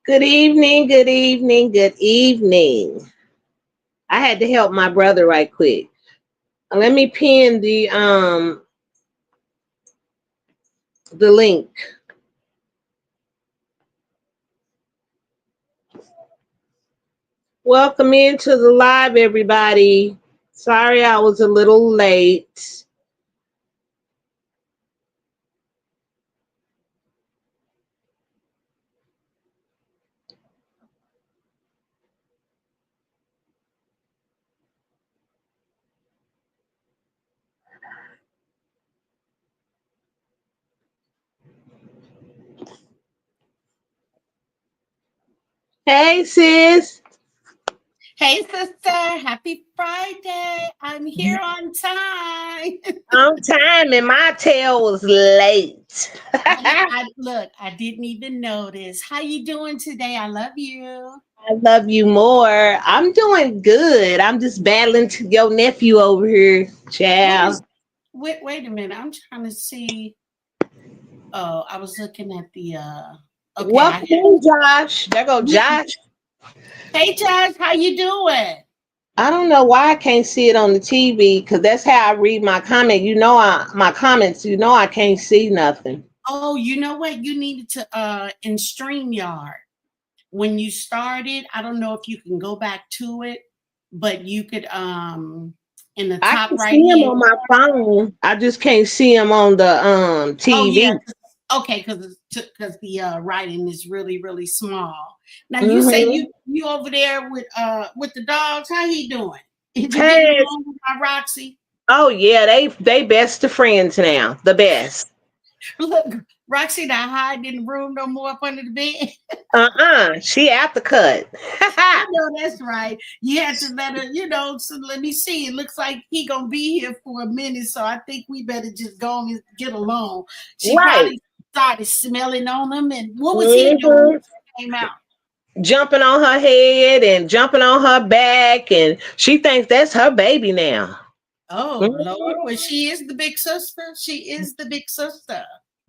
Good evening, good evening, good evening. I had to help my brother right quick. Let me pin the link. Welcome into the live, everybody. Sorry I was a little late. Hey sis. Hey, sister. Happy Friday. I'm here on time. On time and my tail was late. Look, I didn't even notice. How you doing today? I love you. I love you more. I'm doing good. I'm just battling to your nephew over here, What is child. wait a minute. I'm trying to see. Oh, I was looking at the okay, Welcome in, Josh. There go Josh. Hey Josh, how you doing? I don't know why I can't see it on the TV because that's how I read my comment. My comments. I can't see nothing. Oh, you know what? You needed to in StreamYard. When you started, I don't know if you can go back to it, but you could in the I top can right see him hand on my corner. phone. I just can't see him on the Oh yeah, TV. okay, because the writing is really really small. Now you say Hmm you over there with the dogs. How he doing? Is he getting Hey, along with my Roxy? oh yeah, they best of friends now. The best. Look, Roxy not hiding in the room no more up under the bed. She out the cut. I know that's right. You had to let her, so let me see. It looks like he gonna be here for a minute, so I think we better just go on and get along. She Right. probably started smelling on him, and what was he doing when hmm she came out? Jumping on her head and jumping on her back, and she thinks that's her baby now. Oh Lord, well she is the big sister. She is the big sister.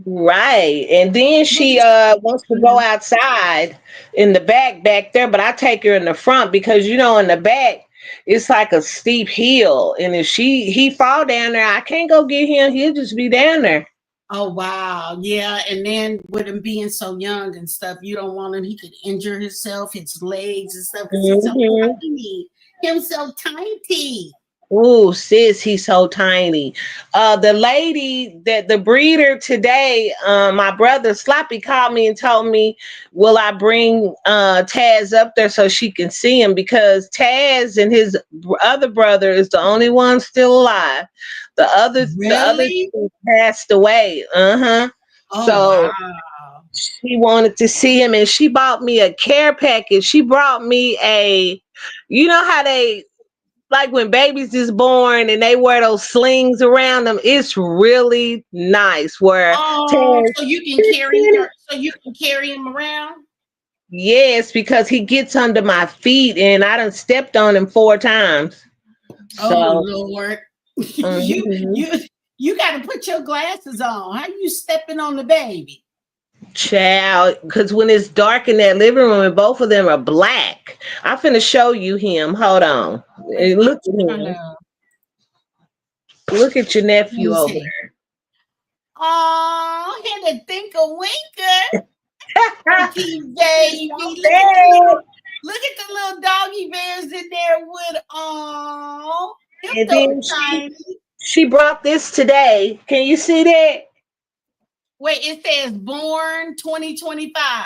Right. And then What she is wants to go Mhm. outside in the back there, but I take her in the front because in the back it's like a steep hill. And if he fall down there, I can't go get him. He'll just be down there. Oh wow, yeah. And then with him being so young and stuff, you don't want him. He could injure himself, his legs and stuff, because he's so hmm tiny. Him so tiny. Ooh, sis, he's so tiny. The lady that the breeder today, my brother Sloppy called me and told me, will I bring Taz up there so she can see him? Because Taz and his other brother is the only one still alive. The other Really? two passed away. Oh So wow. she wanted to see him and she bought me a care package. She brought me how they like when babies is born and they wear those slings around them. It's really nice. Where Oh, Taz, so you can carry her. So you can carry him around. yes, because he gets under my feet and I done stepped on him 4 times. Oh So, Lord, mhm. you you got to put your glasses on. How you stepping on the baby? Child, because when it's dark in that living room and both of them are black, I'm finna show you him. Hold on. I'm Look at trying him. to. Look at your Let nephew me over see. Oh, had to think a winker. there. Pretty He's baby. so bad. Look at the little doggy bears in there with him And so then tiny. she brought this today. Can you see that? Wait, it says born 2025.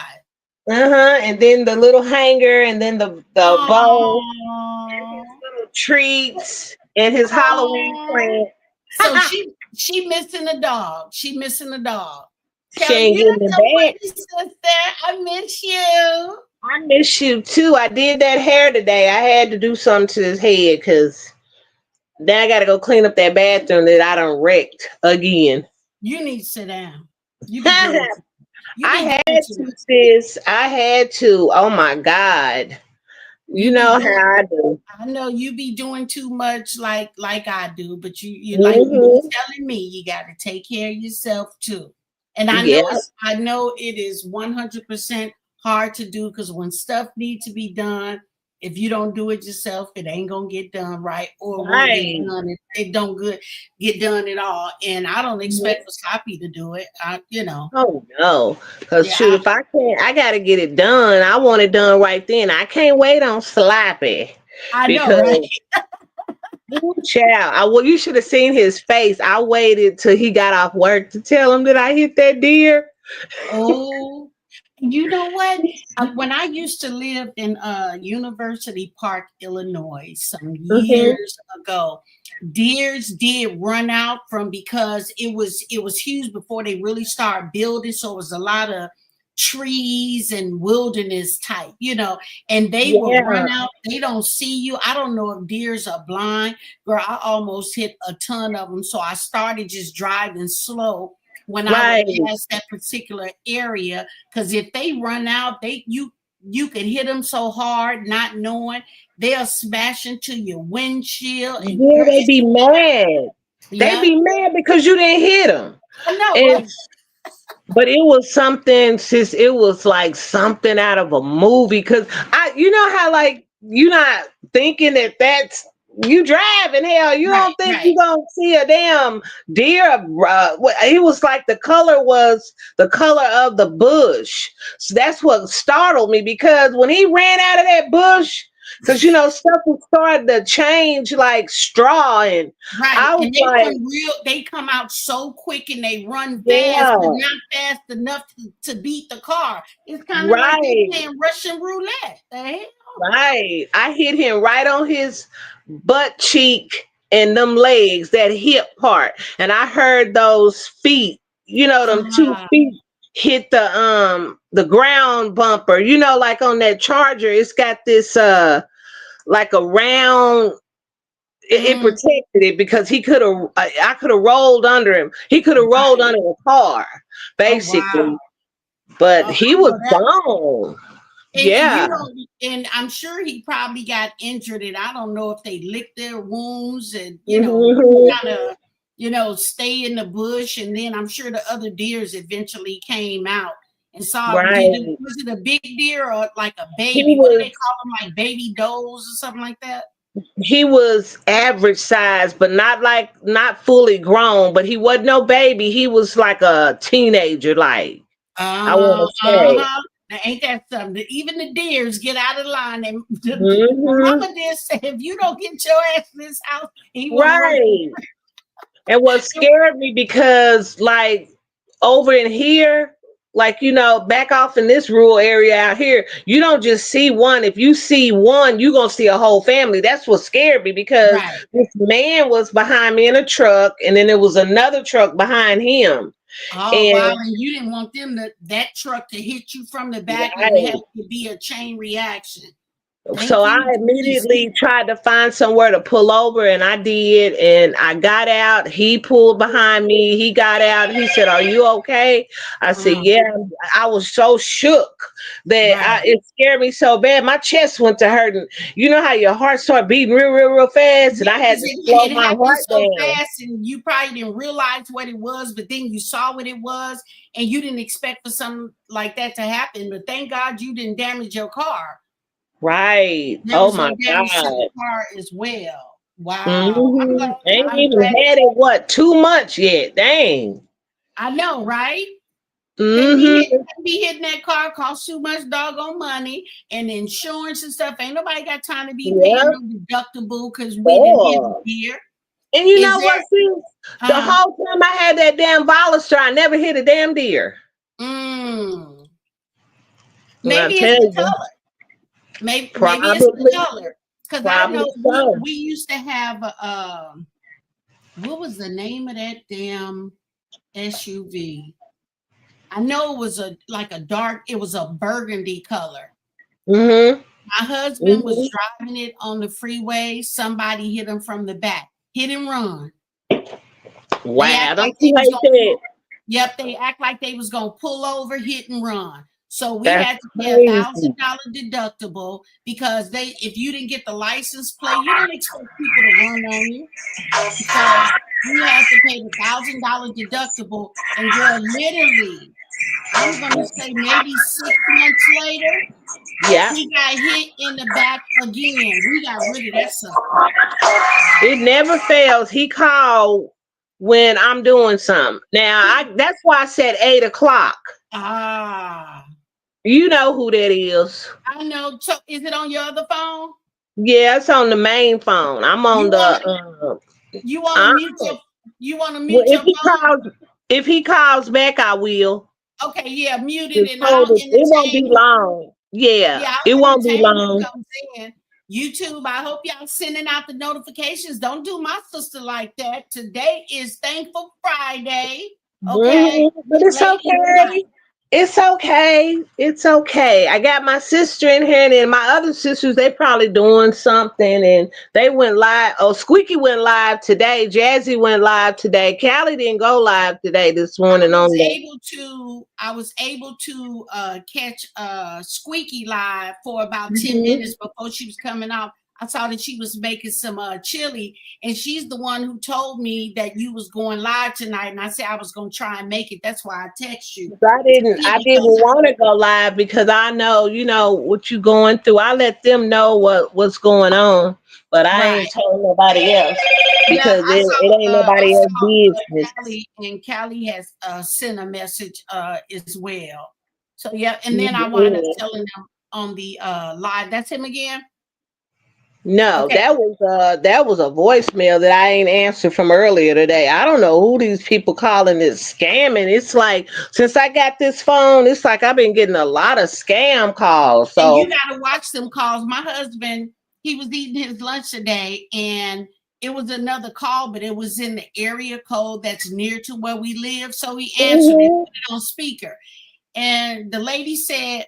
And then the little hanger, and then the bow, Oh, little treats, and his Halloween oh. plant. So she missing a dog. She missing a dog. She Tell ain't you getting it so back. pretty, sister. I miss you. I miss you too. I did that hair today. I had to do something to his head because then I got to go clean up that bathroom that I done wrecked again. You need to sit down. You be doing you I be had doing too to, much. sis. I had to. Oh my God. You You be know doing how I do. I know you be doing too much like I do, but you like you be hmm telling me you got to take care of yourself too. And Yeah. I know it is 100% hard to do because when stuff needs to be done, if you don't do it yourself, it ain't gonna get done right, or when it Right. gets done, it don't get done at all. And I don't expect for Sloppy to do it. Oh no, because Yeah, shoot, if I can't, I gotta get it done. I want it done right then. I can't wait on Sloppy I know, right? because ooh, child, well, you should have seen his face. I waited till he got off work to tell him that I hit that deer. Oh, you know what? When I used to live in University Park, Illinois, some Hmm. years ago, deers did run out from because it was huge before they really started building, so it was a lot of trees and wilderness type, and they will run Yeah, out. They don't see you. I don't know if deers are blind. Girl, I almost hit a ton of them, so I started just driving slow when I would right, pass that particular area, because if they run out, you could hit them so hard not knowing they'll smash into your windshield and yeah. They be mad. They yeah, be mad because you didn't hit them. I know, And right? but it was something, sis. It was like something out of a movie. Cause you know how like you not thinking that that's you driving. Hell, you Right, don't think right. you gonna see a damn deer. It was like the color was the color of the bush. So that's what startled me because when he ran out of that bush, because stuff was starting to change like straw, and Right. I was And like, they come out so quick and they run fast, yeah, but not fast enough to beat the car. It's kind of like they right. playing Russian roulette. The hell? Right. I hit him right on his butt cheek and them legs, that hip part. And I heard those feet, them two Ah, feet hit the ground bumper. Like on that charger, it's got this like a round it mm, protected it because he could have I could have rolled under him. He could have rolled right. under the car, Oh wow. basically. But he I was know that. gone. And Yeah. and I'm sure he probably got injured, and I don't know if they licked their wounds and Hmm. kind of stay in the bush, and then I'm sure the other deers eventually came out and saw him. Right. Was it a big deer or like a He baby? What do they was call them? Like baby does or something like that? he was average size, but not fully grown, but he wasn't no baby. He was like a teenager, like I want to say. Uh-huh. Now, ain't that something? Even the deers get out of line. And my Hmm. mama did say, if you don't get your ass in this house, he won't run. Right. And what scared me because like over in here, like back off in this rural area out here, you don't just see one. If you see one, you're gonna see a whole family. That's what scared me because Right. this man was behind me in a truck, and then there was another truck behind him. Oh wow! And And you didn't want that truck to hit you from the back and have right. to be a chain reaction. So Thank I you, Jesus. immediately tried to find somewhere to pull over, and I did. And I got out. He pulled behind me. He got out. He said, "Are you okay?" I said, Uh, "Yeah." I was so shook that right. it scared me so bad. My chest went to hurting. You know how your heart started beating real, real, real fast, and Yeah, I had because to slow it my happened heart so down. fast, and you probably didn't realize what it was, but then you saw what it was, and you didn't expect for something like that to happen. But thank God you didn't damage your car. Right. There Oh was my no damage to the God. car as well. Wow. Hmm. Ain't I'm even glad. had it what 2 months yet. Dang. I know, right? Hmm. Can't be hitting that car, cost too much doggone money, and insurance and stuff. Ain't nobody got time to be paying Yeah. no deductible because we didn't hit a Boy. deer. And you Is know there what, sis? The uh whole time I had that damn Volastar, I never hit a damn deer. mm, I'm maybe it's the telling you, color. Maybe it's the probably, color. Because I know probably so. we used to have what was the name of that damn SUV? I know it was it was a burgundy color. Hmm. My husband was Hmm. driving it on the freeway. Somebody hit him from the back. Hit and run. They Wow, act like don't they you was hate gonna that? yep, they act like they was gonna pull over, hit and run. So we That's had to pay a crazy. $1,000 deductible because if you didn't get the license plate, you don't expect people to run on you. So we had to pay the $1,000 deductible, and girl, literally I'm gonna say maybe 6 months later, Yeah. he got hit in the back again. We got rid of that sucker. It never fails. He called when I'm doing something. Now that's why I said 8 o'clock. Ah, You know who that is. I know. So is it on your other phone? Yeah, it's on the main phone. I'm on You the want you want to uh, mute your you want to well, mute your phone? if he calls back, I will. Okay, yeah, mute it, Just and hold I'll it. It won't be entertain. long. Yeah, Yeah, it I'll won't be entertain who long. comes in. YouTube, I hope y'all sending out the notifications. Don't do my sister like that. Today is Thankful Friday. Okay, But it's ladies night. okay. It's okay. It's okay. I got my sister in here, and then my other sisters, they probably doing something, and they went live. Oh, Squeaky went live today. Jazzy went live today. Callie didn't go live today this morning on the. I was able to catch Squeaky live for about 10 Mhm. minutes before she was coming out. I saw that she was making some chili, and she's the one who told me that you was going live tonight. And I said I was going to try and make it. That's why I text you to see I didn't because want to go live because I know, what you going through. I let them know what's going on, but I right. ain't told nobody else Yeah, because it ain't I nobody else saw business. Callie, and Callie has sent a message as well. So yeah, and then I wound up Yeah. telling them on the live. That's him again. No, Okay. that was a voicemail that I ain't answered from earlier today. I don't know who these people calling it scamming. It's like since I got this phone, it's like I've been getting a lot of scam calls. And you So got to watch them calls. My husband, he was eating his lunch today, and it was another call, but it was in the area code that's near to where we live. So he answered it, mhm. put it on speaker, and the lady said,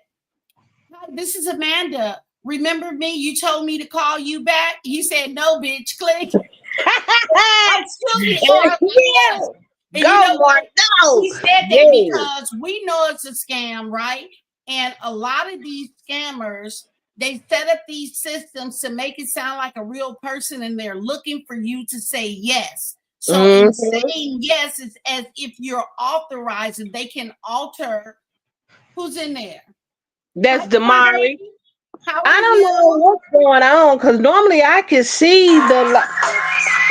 "Hi, this is Amanda. Remember me? You told me to call you back." He said, "No, bitch, click." Excuse me. Oh, I said Yeah. yes. And you Go, know what? Mark. Go. He said that Yeah. because we know it's a scam, right? And a lot of these scammers, they set up these systems to make it sound like a real person, and they're looking for you to say yes. So in Mhm. saying yes, it's as if you're authorizing. They can alter who's in there. That's Hi, my Damari. baby. How are I don't know you? what's going on because normally I can see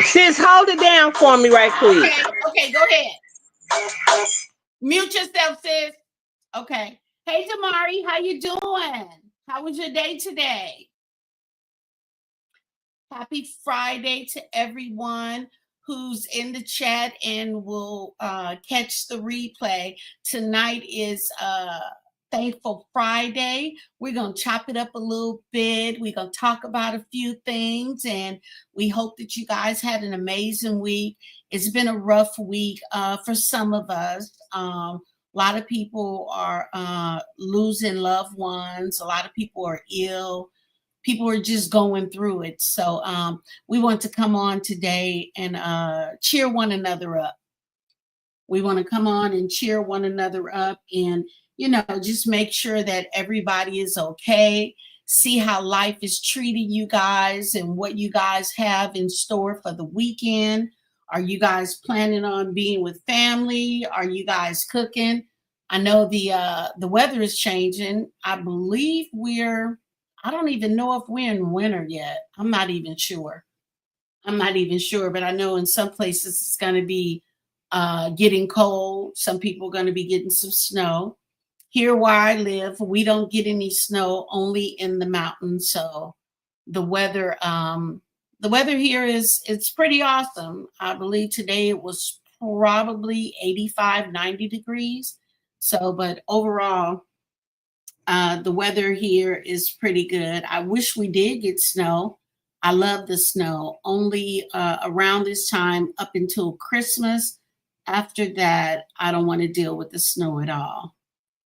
Sis, hold it down for me right quick. Okay, go ahead. Mute yourself, sis. Okay. Hey, Damari, how you doing? How was your day today? Happy Friday to everyone who's in the chat and will catch the replay. Tonight is Thankful Friday. We're going to chop it up a little bit. We're going to talk about a few things, and we hope that you guys had an amazing week. It's been a rough week for some of us. A lot of people are losing loved ones. A lot of people are ill. People are just going through it. So we want to come on today and cheer one another up. We want to come on and cheer one another up and, just make sure that everybody is okay. See how life is treating you guys and what you guys have in store for the weekend. Are you guys planning on being with family? Are you guys cooking? I know the weather is changing. I believe I don't even know if we're in winter yet. I'm not even sure. But I know in some places it's going to be getting cold. Some people are going to be getting some snow. Here where I live, we don't get any snow, only in the mountains. So the weather, the weather here it's pretty awesome. I believe today it was probably 85, 90 degrees. So, but overall, the weather here is pretty good. I wish we did get snow. I love the snow. Only around this time up until Christmas. After that, I don't want to deal with the snow at all.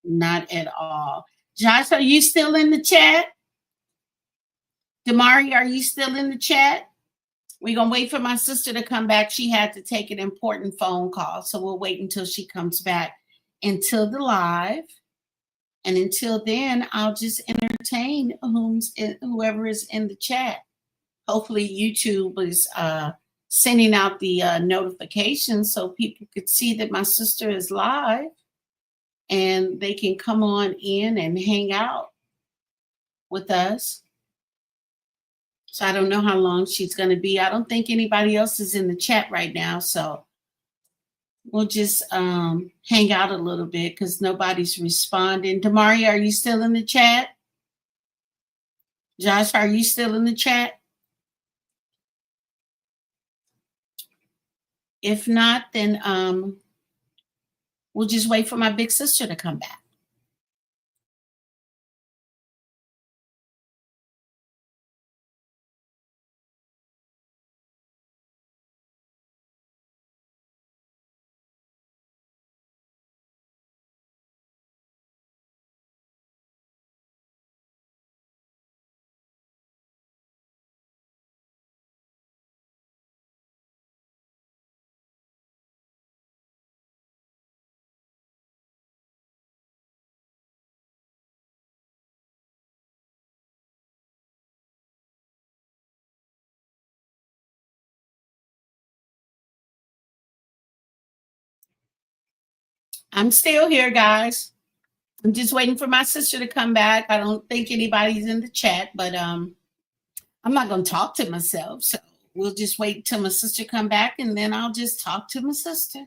Not at all. Josh, are you still in the chat? Damari, are you still in the chat? We're going to wait for my sister to come back. She had to take an important phone call. So we'll wait until she comes back until the live. And until then, I'll just entertain whoever is in the chat. Hopefully, YouTube is sending out the notifications so people could see that my sister is live. and they can come on in and hang out with us. So I don't know how long she's going to be. I don't think anybody else is in the chat right now. So we'll just hang out a little bit because nobody's responding. Damari, are you still in the chat? Josh, are you still in the chat? If not, then we'll just wait for my big sister to come back. I'm still here, guys. I'm just waiting for my sister to come back. I don't think anybody's in the chat, but I'm not going to talk to myself. So we'll just wait till my sister come back, and then I'll just talk to my sister.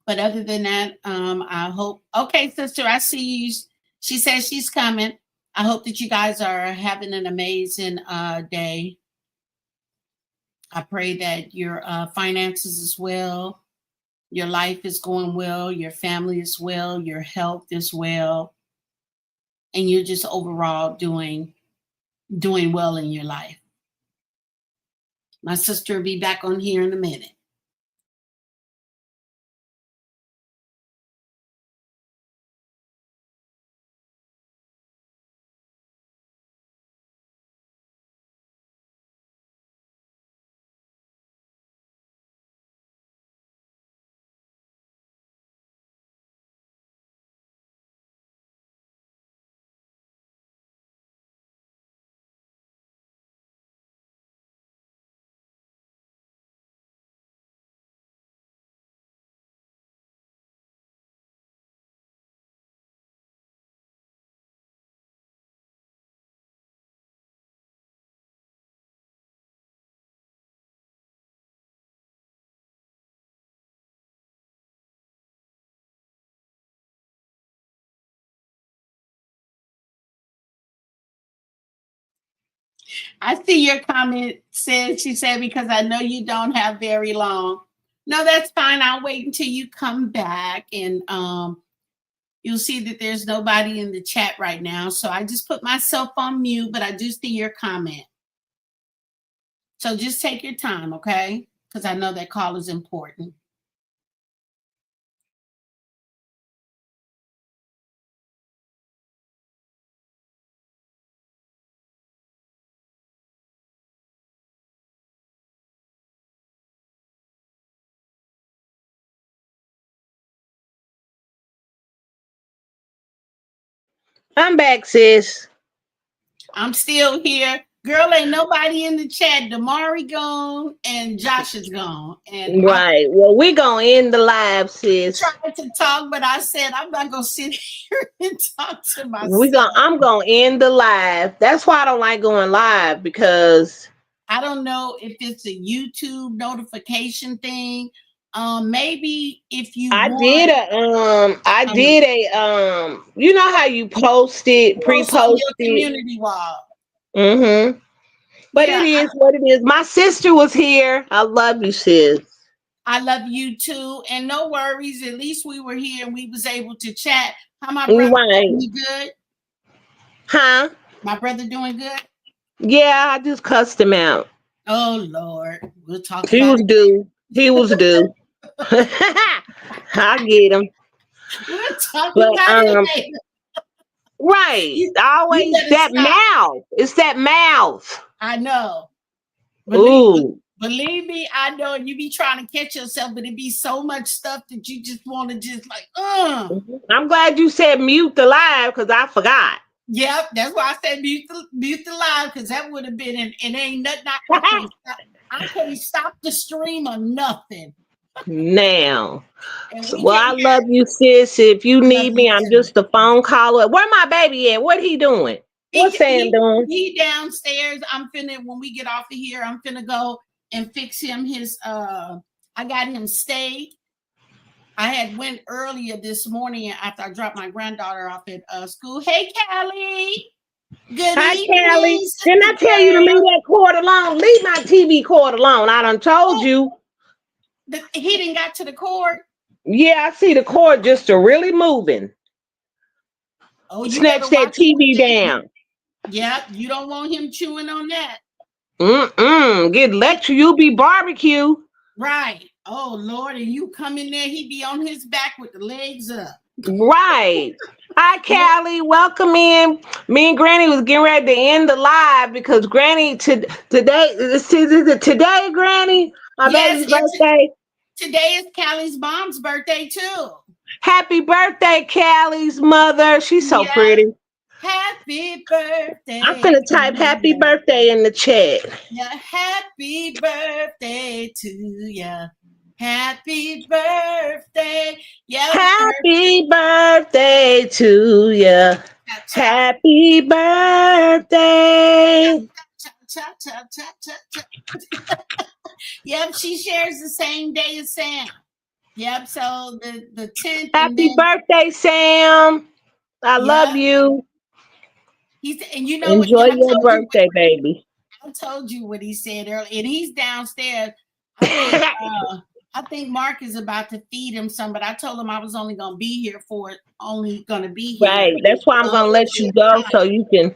But other than that, I hope. Okay, sister, I see you. She says she's coming. I hope that you guys are having an amazing day. I pray that your finances is well, your life is going well, your family is well, your health is well, and you're just overall doing well in your life. My sister will be back on here in a minute. I see your comment says, she said, because I know you don't have very long. No, that's fine. I'll wait until you come back, and you'll see that there's nobody in the chat right now. So I just put myself on mute, but I do see your comment. So just take your time, okay? Because I know that call is important. I'm back, sis. I'm still here. Girl, ain't nobody in the chat. Damari gone and Josh is gone. And Right. Well, we gonna end the live, sis. I tried to talk, but I said I'm not gonna sit here and talk to myself. I'm gonna end the live. That's why I don't like going live, because I don't know if it's a YouTube notification thing. Maybe if you did a you know how you post it, pre-post your it, community wall. Mm-hmm. But Yeah, it is what it is. My sister was here. I love you, sis. I love you too. And no worries. At least we were here and we was able to chat. How my brother doing good? Huh? My brother doing good? Yeah, I just cussed him out. Oh Lord. We'll talk He about was it. due. He was due. I'll get him. We'll talk about it later. Right. Always that mouth. It's that mouth. I know. Ooh. Believe me, I know you be trying to catch yourself, but it be so much stuff that you just want to just like, I'm glad you said mute the live, because I forgot. Yep, that's why I said mute the live, because that would have been, and ain't nothing I can't stop the stream or nothing. Now. And So, we well, can't I have. love you, sis. If you I love need you me, I'm too. just a phone call away. Where my baby at? What he doing? What's He Sam he doing? he downstairs. I'm finna when we get off of here. I'm finna go and fix him his. I got him steak. I had went earlier this morning after I dropped my granddaughter off at school. Hey, Callie. Good Hi, evening, Callie. Didn't sister I tell you to leave girl. that cord alone? Leave my TV cord alone. I done told Oh, you. he didn't got to the court. Yeah, I see the cord just a really moving. Oh, you better Snatch that watch it with TV that. down. Yep, you don't want him chewing on that. Get lecture, you'll be barbecue. Right. Oh Lord, and you come in there, he be on his back with the legs up. Right. Hi, Yeah. Callie. Welcome in. Me and Granny was getting ready to end the live because Granny today, Granny, my Yes, baby's birthday. today is Callie's mom's birthday too. Happy birthday, Callie's mother. She's so Yes. pretty. Happy I'm birthday finna to type happy you. birthday in the chat. Yeah, happy birthday to you. Happy birthday. Yeah, Happy birthday to you. cha cha Happy birthday. cha cha cha cha cha cha. Yep, she shares the same day as Sam. Yep, so the 10th and Happy then birthday, Sam. I love yep. you. He's and you know what Enjoy your birthday, baby. I told you what he said earlier, and he's downstairs. I think I think Mark is about to feed him some, but I told him I was only gonna be here only gonna be here Right. That's why a I'm gonna little let bit you of go time. so you can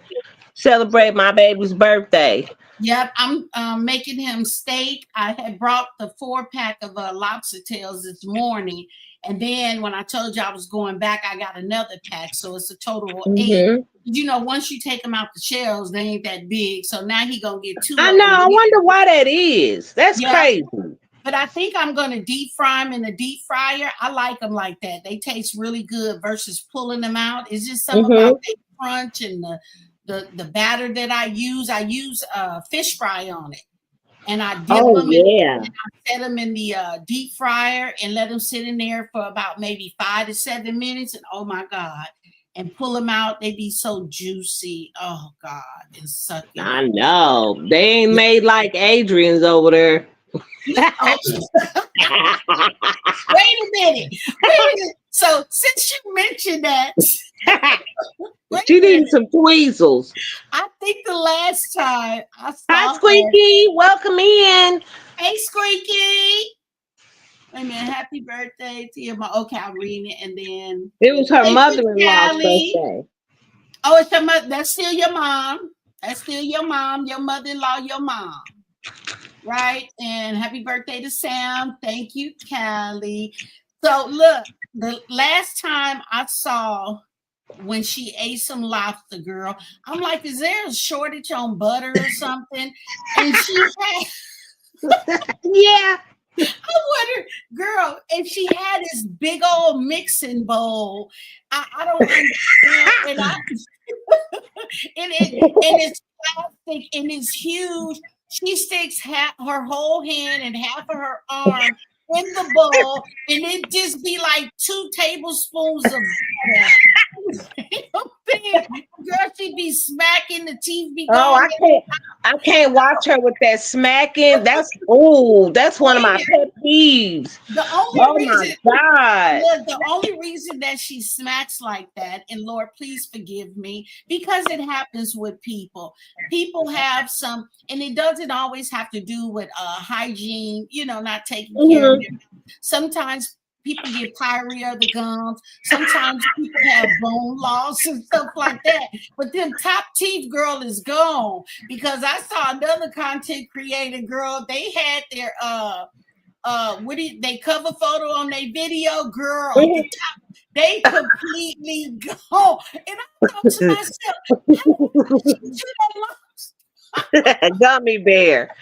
celebrate my baby's birthday. Yep, I'm making him steak. I had brought the 4-pack of lobster tails this morning, and then when I told you I was going back, I got another pack, so it's a total of 8. Hmm. You know, once you take them out the shells, they ain't that big, so now he gonna get 2 I of know. them. I wonder why that is. That's Yeah, crazy. but I think I'm going to deep fry them in the deep fryer. I like them like that. They taste really good versus pulling them out. It's just something Hmm. about the crunch and the batter that I use. I use fish fry on it, and I dip Oh them and yeah. set them in the deep fryer and let them sit in there for about maybe 5 to 7 minutes. And oh my god! And pull them out. They be so juicy. Oh god, and succulent. I know. They ain't made like Adrian's over there. Oh, wait a minute. Wait a minute. So since you mentioned that, wait She a minute. needs some tweezers. I think the last time I Hi, saw her, Squeaky. Welcome in. hey Squeaky. Wait a minute, happy birthday to your mom. Okay, I'm reading it and then It was her thank you, mother-in-law's Callie. birthday. Oh, it's your mother. That's still your mom. That's still your mom, your mother-in-law, your mom. Right? And happy birthday to Sam. Thank you, Callie. So look, the last time I saw when she ate some lobster, girl, I'm like, is there a shortage on butter or something? And she had, Yeah. I wonder, girl, and she had this big old mixing bowl. I don't understand. And it's plastic and it's huge. She sticks her whole hand and half of her arm in the bowl, and it just be like 2 tablespoons of butter. Girl, she be smacking, the teeth be Oh, gone. I can't watch her with that smacking. That's one of my pet peeves. The only Oh my reason God. Look, the only reason that she smacks like that, and Lord, please forgive me, because it happens with people. People have some, and it doesn't always have to do with hygiene, not taking care of Mhm. it. Sometimes people get pyorrhea of the gums. Sometimes people have bone loss and stuff like that. But then top teeth, girl, is gone, because I saw another content creator, girl. They had their they cover photo on their video, girl. The top, they completely go. And I thought to myself, how did she do that? Gummy bear.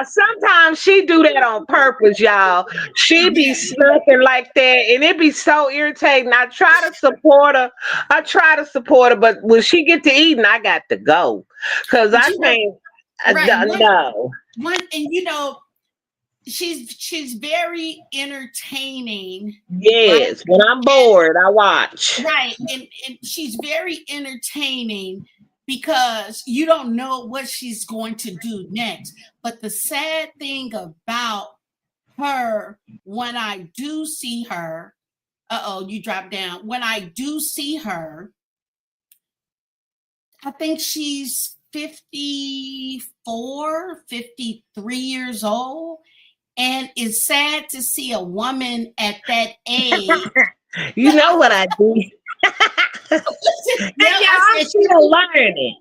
Sometimes she do that on purpose, y'all. She be Yeah. snacking like that, and it be so irritating. I try to support her. But when she get to eating, I got to go because But I can't. Right. No. One, and you know, she's very entertaining, right? Yes. When I'm And bored, I watch. right, and she's very entertaining because you don't know what she's going to do next. But the sad thing about her, when I do see her, you dropped down. When I do see her, I think she's 54, 53 years old. And it's sad to see a woman at that age. You know what I do? Yeah, I'm still learning.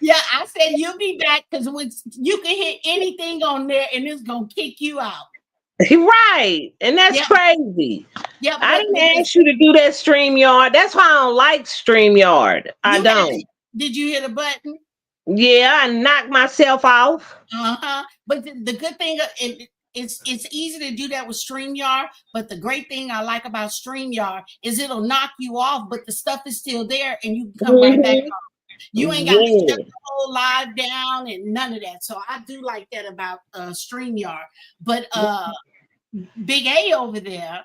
yeah, I said you'll be back because when you can hit anything on there and it's gonna kick you out. Right. And that's Yeah, crazy. yeah, I but didn't ask you to do that StreamYard. That's why I don't like StreamYard. I you had don't. did you hit a button? Yeah, I knocked myself off. Uh-huh. But the good thing it's easy to do that with StreamYard, but the great thing I like about StreamYard is it'll knock you off, but the stuff is still there and you can come right back. Mhm. You ain't got to shut Yeah. the whole live down and none of that. So I do like that about StreamYard. But Big A over there,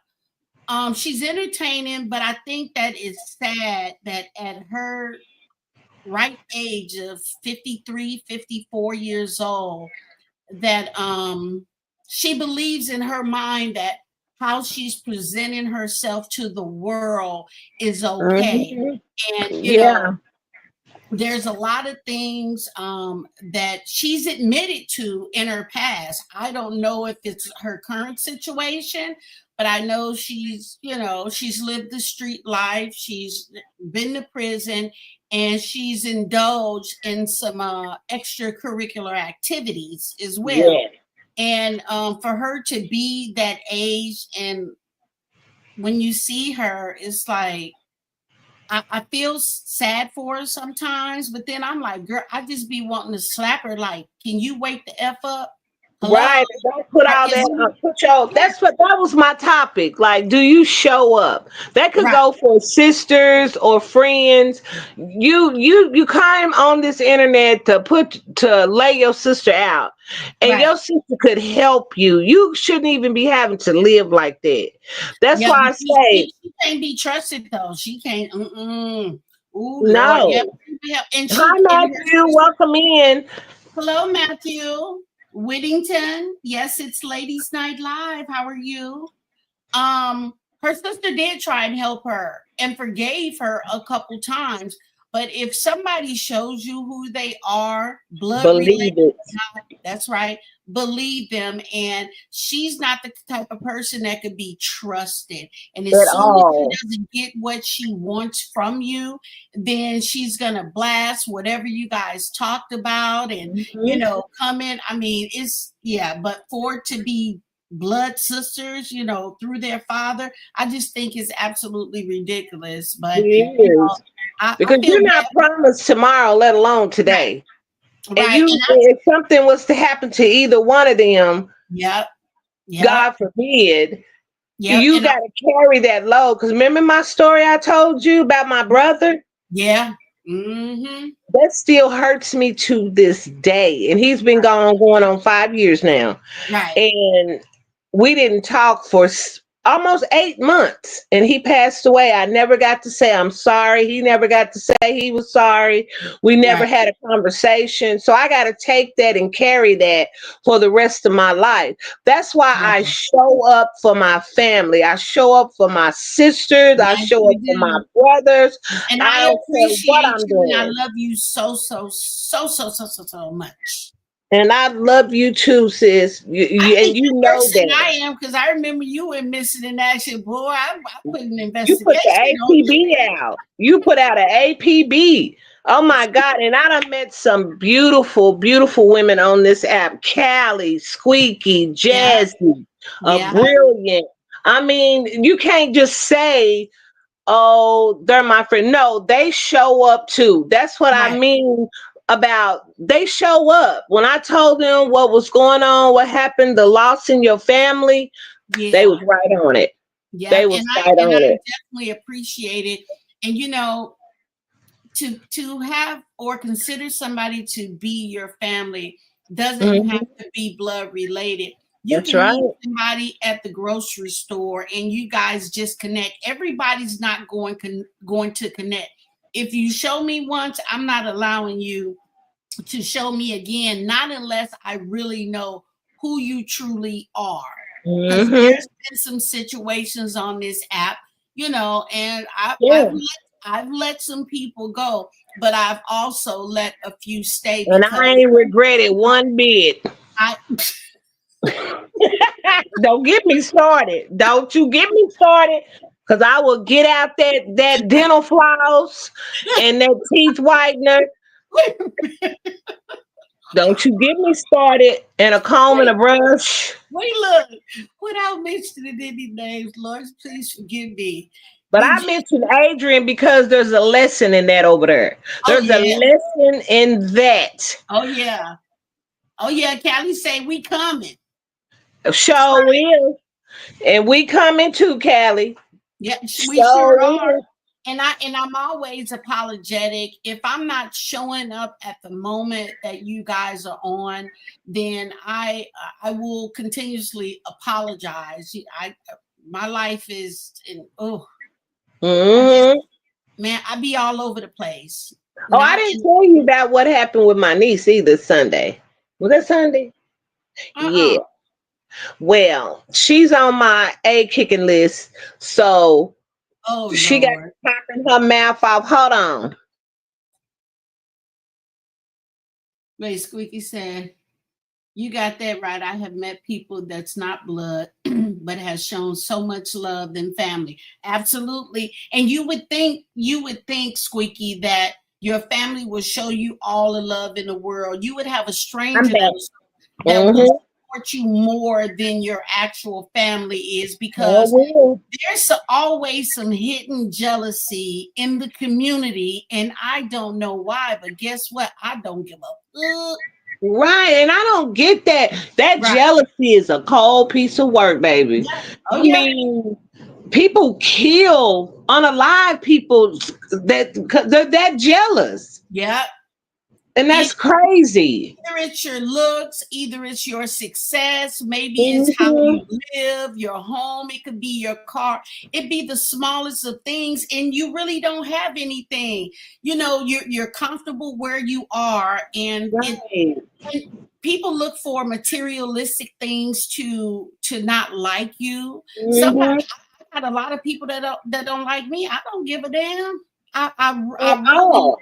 she's entertaining, but I think that it's sad that at her right age of 53, 54 years old, that she believes in her mind that how she's presenting herself to the world is okay. Mhm. And you know, Yeah. there's a lot of things that she's admitted to in her past. I don't know if it's her current situation, but I know she's, you know, she's lived the street life. She's been to prison and she's indulged in some extracurricular activities as well. Yeah. And for her to be that age, and when you see her, it's like, I feel sad for her sometimes, but then I'm like, girl, I just be wanting to slap her. Like, can you wake the f up? Hello, Right. Don't put all is that put your that's what that was my topic. Like, do you show up? That could right, go for sisters or friends. You came on this internet to lay your sister out. And right, your sister could help you. You shouldn't even be having to live like that. That's yeah. why But I say she can't be trusted though. She can't. Oh Lord, yep. no. And Hi and her Matthew, sister. welcome in. Hello, Matthew Whittington. Yes, it's Ladies Night Live. How are you? Her sister did try and help her and forgave her a couple times. But if somebody shows you who they are, blood related, Believe it that's right, believe them. And she's not the type of person that could be trusted. And as at soon as she all. doesn't get what she wants from you, then she's gonna blast whatever you guys talked about and Mhm. come in. I mean, it's yeah, but for it to be blood sisters, through their father, I just think it's absolutely ridiculous. It But is. I Because feel you're not bad. promised tomorrow, let alone Right, today. And right, and if something was to happen to either one of them, yep, yep, God forbid, yep, you got to carry that load. Because remember my story I told you about my brother? yeah, mm-hmm, That still hurts me to this day. And he's been going on 5 years now. right, And we didn't talk for almost 8 months, and he passed away. I never got to say I'm sorry. He never got to say he was sorry. We never right, had a conversation. So I got to take that and carry that for the rest of my life. That's why I right. show up for my family. I show up for my sisters. I Yes, show up you for my do. brothers. And I I don't care what appreciate I'm you and I doing. love you so, so, so, so, so, so, so much. And I love you too, sis. I And think you you're know worse than that. I am because I remember you went missing in action. Boy, I put an You put the investigation on you. APB out. You put out an APB. Oh my God. And I done met some beautiful, beautiful women on this app. Callie, Squeaky, Yeah, Jazzy, yeah, Brilliant. I mean, you can't just say, oh, they're my friend. No, they show up too. That's what I right. mean about they show up. When I told them what was going on, what happened, the loss in your family, they was Yeah, right on it. yeah. They And was I right and on I it. definitely appreciate it. And to have or consider somebody to be your family doesn't Mhm. have to be blood related. You That's can right. meet somebody at the grocery store and you guys just connect. Everybody's not going to connect. If you show me once, I'm not allowing you to show me again, not unless I really know who you truly are. Because Mhm. there's been some situations on this app, and Yeah. I've let some people go, but I've also let a few stay And because I ain't regretted one bit. I Don't get me started. Don't you get me started. Cause I will get out that dental floss and that teeth whitener. Don't you get me started. And a comb and a wait, brush. look, without mentioning any names, Lord, please forgive me. But Did I you? mentioned Adrian because there's a lesson in that over there. Oh There's a yeah, lesson in that. oh yeah, oh yeah. Callie say we coming. That's Show right. will. And we coming too, Callie. Yeah, we Show sure are. will. And I'm always apologetic if I'm not showing up at the moment that you guys are on. Then I will continuously apologize. My life is I just Mhm. man I be all over the place. Oh, I Not didn't in tell you about what happened with my niece either Sunday. Was that Sunday? Yeah. uh-uh. Well, she's on my A kicking list. So Oh she got Lord. popping her mouth off. Hold on. Wait, Squeaky said, you got that right. I have met people that's not blood, but has shown so much love than family. Absolutely. And you would think, Squeaky, that your family will show you all the love in the world. You would have a I'm stranger back. that will Mm-hmm. support you more than your actual family is Oh, because well. always some hidden jealousy in the community. And I don't know why, but guess what? I don't give up. Right. And I don't get that. That Right. jealousy is a cold piece of work, baby. Yeah. Oh I yeah. mean, people kill unalive people because they're that jealous. Yeah. And It, that's crazy. either it's your looks, either it's your success, maybe it's how Hmm. you live, your home, it could be your car, it be the smallest of things, and you really don't have anything. You're comfortable where you are, Right. and people look for materialistic things to not like you. Somebody, Hmm. I got a lot of people that don't like me. I don't give a damn. I At really all.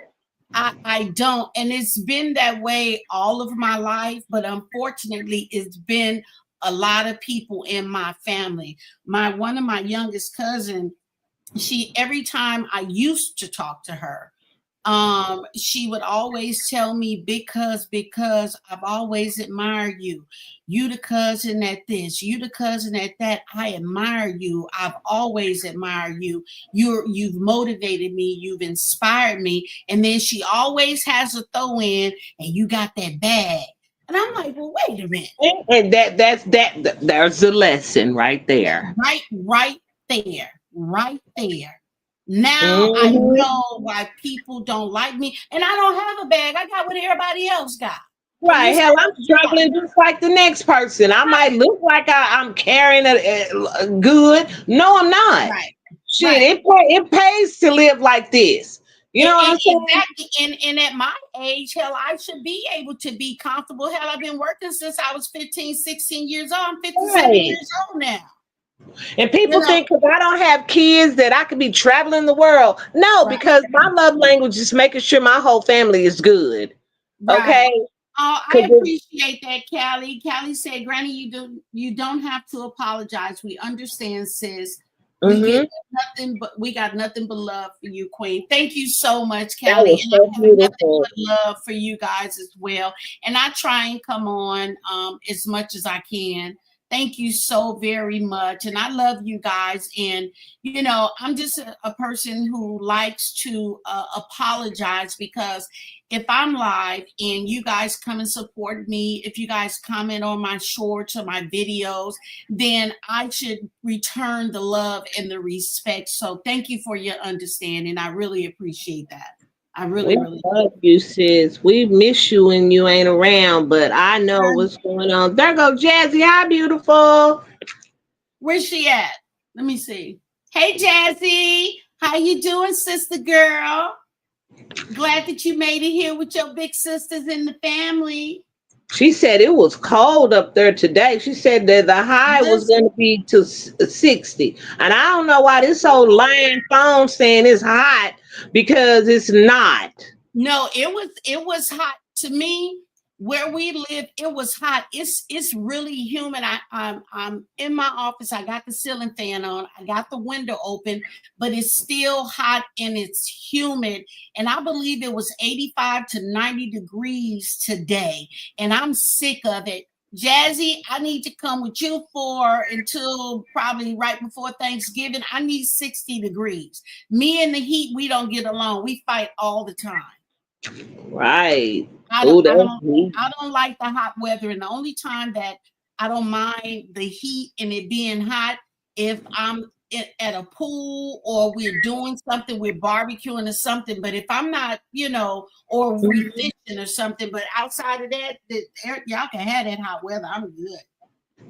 I don't. And it's been that way all of my life, but unfortunately, it's been a lot of people in my family. One of my youngest cousin, she every time I used to talk to her, she would always tell me, because I've always admired you. You the cousin at this, you the cousin at that. I admire you. I've always admired you. You've motivated me, you've inspired me. And then she always has a throw in, and you got that bag. And I'm like, well, wait a minute. And there's the lesson right there. Right there, right there. Now I Hmm. know why people don't like me, and I don't have a bag. I got what everybody else got. And Right. this Hell, I'm right, struggling just like the next person. I might look like I'm carrying it good. No, I'm not. right, Shit, right. it pays to live like this. You know what I'm saying? Exactly. And at my age, hell, I should be able to be comfortable. Hell, I've been working since I was 15, 16 years old. I'm 57 Right. years old now. And You people know, think because I don't have kids that I could be traveling the world. No, right, because my love language is making sure my whole family is good. right. Okay? Oh, I Because appreciate that, Callie. Callie said, Granny, you don't have to apologize. We understand, sis. hmm We got nothing but love for you, Queen. Thank you so much, that Callie. was And so I have nothing beautiful. but love for you guys as well. And I try and come on as much as I can. Thank you so very much. And I love you guys. And I'm just a person who likes to apologize, because if I'm live and you guys come and support me, if you guys comment on my shorts or my videos, then I should return the love and the respect. So thank you for your understanding. I really appreciate that. I really, We really. love you, sis. We miss you when you ain't around, but I know what's going on. There go Jazzy. Hi, beautiful. Where's she at? Let me see. Hey, Jazzy. How you doing, sister girl? Glad that you made it here with your big sisters in the family. She said it was cold up there today. She said that the high was Listen, going to be to 60. And I don't know why this old lying phone saying it's hot because it's not. no, it was hot to me. Where we live, it was hot. It's really humid. I'm in my office. I got the ceiling fan on. I got the window open, but it's still hot and it's humid. And I believe it was 85 to 90 degrees today. And I'm sick of it. Jazzy, I need to come with you for until probably right before Thanksgiving. I need 60 degrees. Me and the heat, we don't get along. We fight all the time. Right. I Oh, don't, I that's don't, me. I don't like the hot weather, and the only time that I don't mind the heat and it being hot if I'm at a pool or we're doing something, we're barbecuing or something. But if I'm not, or we fishing or something, but outside of that, y'all can have that hot weather. I'm good.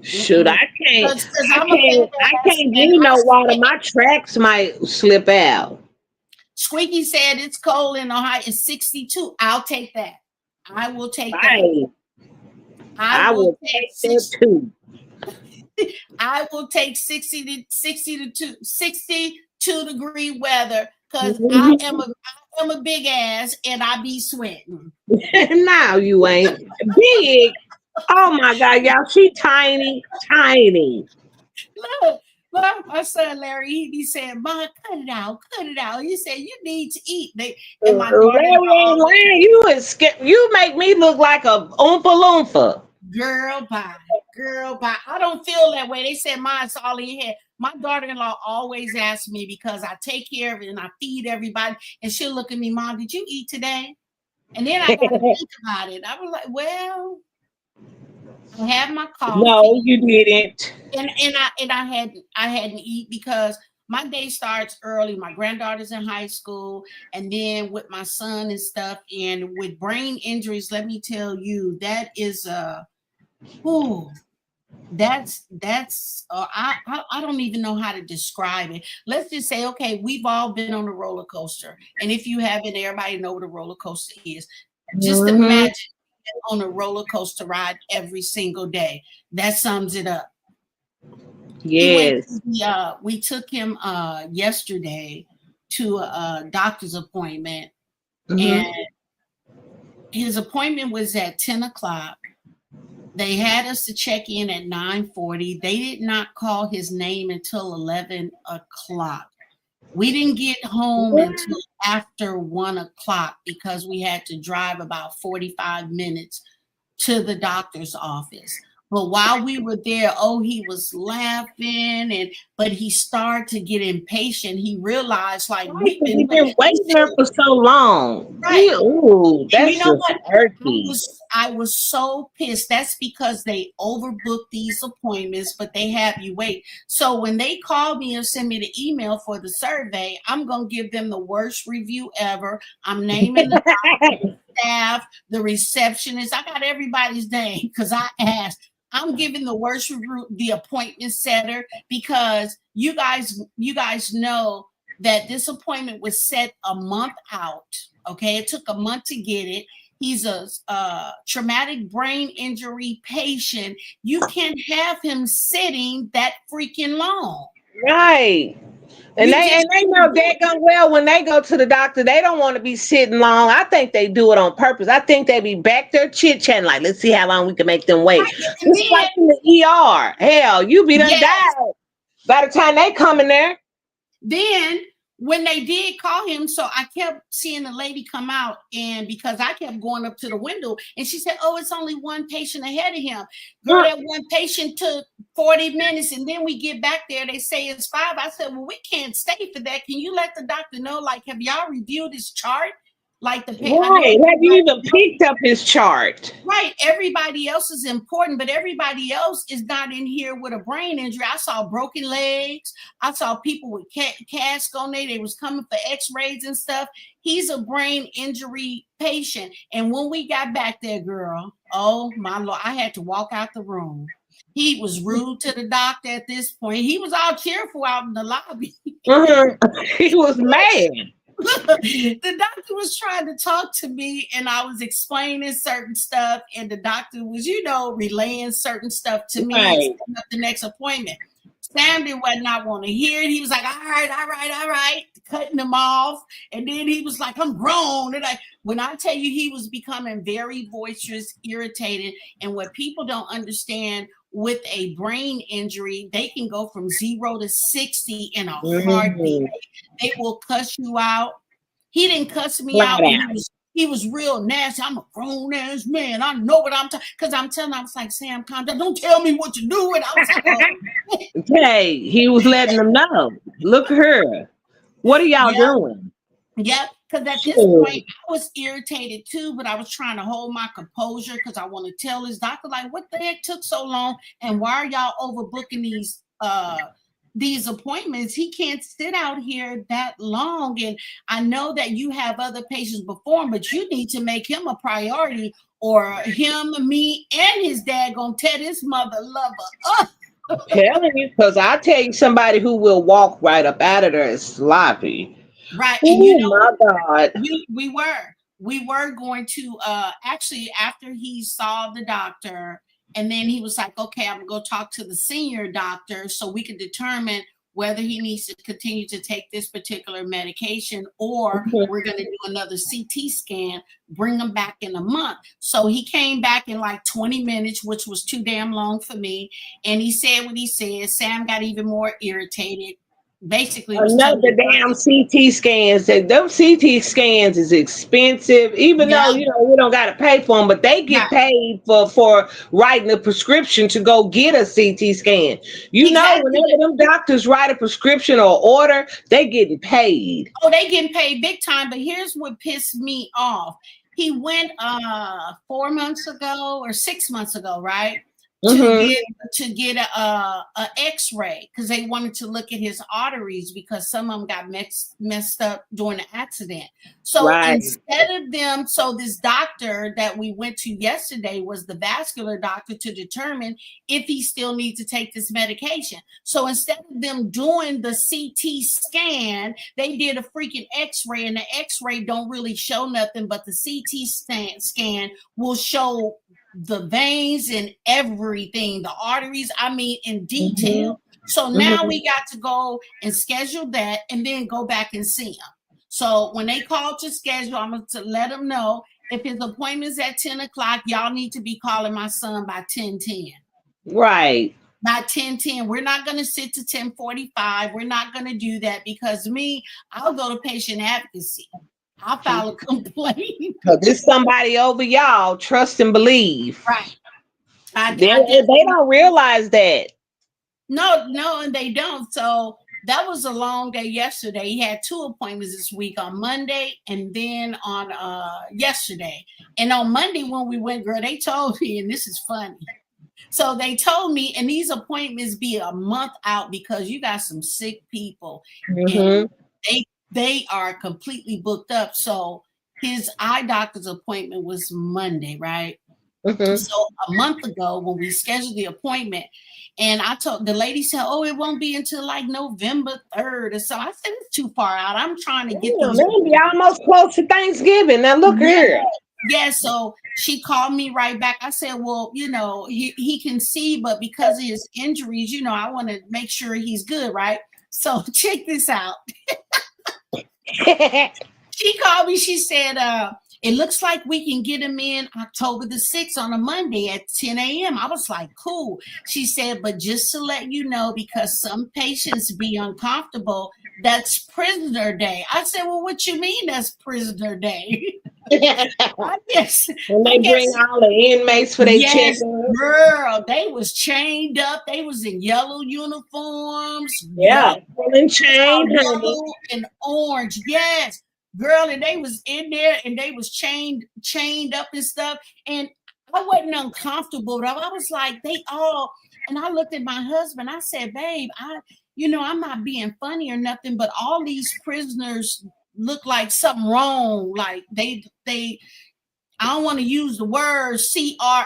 Shoot, I can't. Because I I'm a can't. bad I ass can't give and you I no water. sweat. My tracks might slip out. Squeaky said it's cold in Ohio. It's 62. I'll take that. I will take that. Right. I I will will take take that 60. too. I will take 62 degree weather because I am a big ass and I be sweating. Now you ain't big. Oh my God, y'all, she tiny, tiny. Look, my son Larry, he be saying, "Mom, cut it out, cut it out." He said, "You need to eat." And my Larry daughter-in-law ain't always, lying. You is scared. You make me look like a oompa loompa. girl, bye, girl, bye. I don't feel that way. They said, "Mom, it's all in your head." My daughter-in-law always asks me because I take care of it and I feed everybody, and she'll look at me, "Mom, did you eat today?" And then I got to think about it. I was like, "Well, I have my No, coffee." you didn't. And I hadn't eat because my day starts early. My granddaughter's in high school, and then with my son and stuff, and with brain injuries, let me tell you, that is whew, I don't even know how to describe it. Let's just say, okay, we've all been on a roller coaster, and if you haven't, everybody know what a roller coaster is. Just Mhm. imagine on a roller coaster ride every single day. That sums it up. He went Yes. to we took him yesterday to a doctor's appointment, and Mhm. his appointment was at 10 o'clock. They had us to check in at 9:40. They did not call his name until 11 o'clock. We didn't get home until after 1 o'clock because we had to drive about 45 minutes to the doctor's office. But while we were there, oh, he was laughing, but he started to get impatient. He realized, like, Right, we've 'cause been you've waiting. been He waiting there said, for so long. right. Ooh, And you that's know just what? turkey. I was so pissed. That's because they overbooked these appointments, but they have you wait. So when they call me and send me the email for the survey, I'm gonna give them the worst review ever. I'm naming the staff, the receptionist. I got everybody's name because I asked. I'm giving the worst review, the appointment setter, because you guys know that this appointment was set a month out. Okay, it took a month to get it. He's a traumatic brain injury patient. You can't have him sitting that freaking long. Right. And You they just and they can't know do it. daggone well when they go to the doctor, they don't want to be sitting long. I think they do it on purpose. I think they be back there chit chatting, like, let's see how long we can make them wait. Right. And It's like then, in the ER. Hell, you be done yes, died by the time they come in there. then when they did call him, so I kept seeing the lady come out, and because I kept going up to the window, and she said, "Oh, it's only one patient ahead of him." Girl, that one patient took 40 minutes, and then we get back there, they say it's 5. I said, "Well, we can't stay for that. Can you let the doctor know? Like, have y'all reviewed his chart? Like the I know Right. Have you even picked up his chart? right, everybody else is important, but everybody else is not in here with a brain injury. I saw broken legs. I saw people with cast on there. They was coming for x-rays and stuff. He's a brain injury patient. And when we got back there, girl, oh my Lord, I had to walk out the room. He was rude to the doctor at this point. He was all cheerful out in the lobby. He was mad. The doctor was trying to talk to me and I was explaining certain stuff and the doctor was, relaying certain stuff to me and setting up the next appointment. Sam did not want to hear it. He was like, all right, cutting him off. And then he was like, I'm grown. And when I tell you, he was becoming very boisterous, irritated. And what people don't understand with a brain injury, they can go from 0 to 60 in a heartbeat. They will cuss you out. He didn't cuss me out. He was real nasty. I'm a grown ass man. I know what I'm talking. Because I'm telling him, I was like, Sam, calm down. Don't tell me what to do. And I was like, hey, he was letting them know. Look at her. What are y'all doing? Yep. Because at this point, I was irritated too, but I was trying to hold my composure because I want to tell his doctor, like, what the heck took so long? And why are y'all overbooking these appointments? He can't sit out here that long. And I know that you have other patients before him, but you need to make him a priority or him, me, and his dad gonna tear this mother lover up. Telling you, because I tell you, somebody who will walk right up out of there is sloppy. Right. And and my God. We were going to actually, after he saw the doctor, and then he was like, okay, I'm gonna go talk to the senior doctor so we can determine whether he needs to continue to take this particular medication or we're going to do another CT scan, bring him back in a month. So he came back in like 20 minutes, which was too damn long for me. And he said what he said. Sam got even more irritated. Basically, another damn CT scans. Them CT scans is expensive, even though we don't got to pay for them, but they get paid for writing a prescription to go get a CT scan. Whenever them doctors write a prescription or order, they getting paid. Oh, they getting paid big time. But here's what pissed me off. He went 4 months ago or 6 months ago, right? To get a x-ray because they wanted to look at his arteries because some of them got messed up during the accident. So instead of them, this doctor that we went to yesterday was the vascular doctor to determine if he still needs to take this medication. So instead of them doing the CT scan, they did a freaking x-ray, and the x-ray don't really show nothing, but the CT scan will show the veins and everything, the arteries, in detail. So now we got to go and schedule that and then go back and see him. So when they call to schedule, I'm going to let them know if his appointment's at 10 o'clock, y'all need to be calling my son by 10:10. Right. By 10:10. We're not going to sit to 10:45. We're not going to do that because I'll go to patient advocacy. I'll file a complaint. There's somebody over y'all. Trust and believe. Right. They don't realize that. No, and they don't. So that was a long day yesterday. He had 2 appointments this week, on Monday and then on yesterday. And on Monday when we went, girl, they told me, and this is funny. So they told me, and these appointments be a month out because you got some sick people. And they are completely booked up. So his eye doctor's appointment was Monday, right? So a month ago when we scheduled the appointment, and I told the lady, said, oh, it won't be until like November 3rd or so. I said, it's too far out. I'm trying to get these. Maybe almost close to Thanksgiving. Now look here. Yeah, so she called me right back. I said, well, he can see, but because of his injuries, I want to make sure he's good, right? So check this out. She called me. She said, it looks like we can get him in October the 6th on a Monday at 10 a.m. I was like, cool. She said, but just to let you know, because some patients be uncomfortable, that's prisoner day. I said, well, what you mean that's prisoner day? I guess. When they bring all the inmates for their check. Girl, they was chained up. They was in yellow uniforms. Yeah. And chained. Yellow and orange. Yes. girl, and they was in there and they was chained up and stuff. And I wasn't uncomfortable though. I was like, they all, and I looked at my husband. I said, babe, I'm not being funny or nothing, but all these prisoners look like something wrong. Like they I don't want to use the word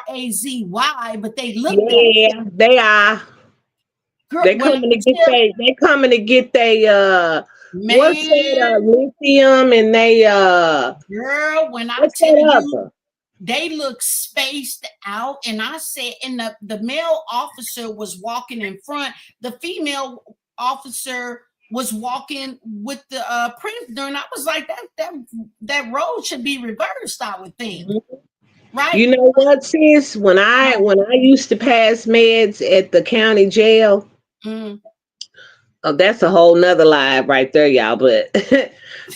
crazy, but they look that. Yeah, they are. Girl, They when I coming to get tell they coming to get they what's that man, lithium and they girl, when I what's tell that you, other? they look spaced out. And I said, and the male officer was walking in front, the female officer was walking with the prisoner, and I was like, that role should be reversed, I would think, right? You know what, sis? When I used to pass meds at the county jail, Mm. oh, that's a whole nother live right there, y'all. But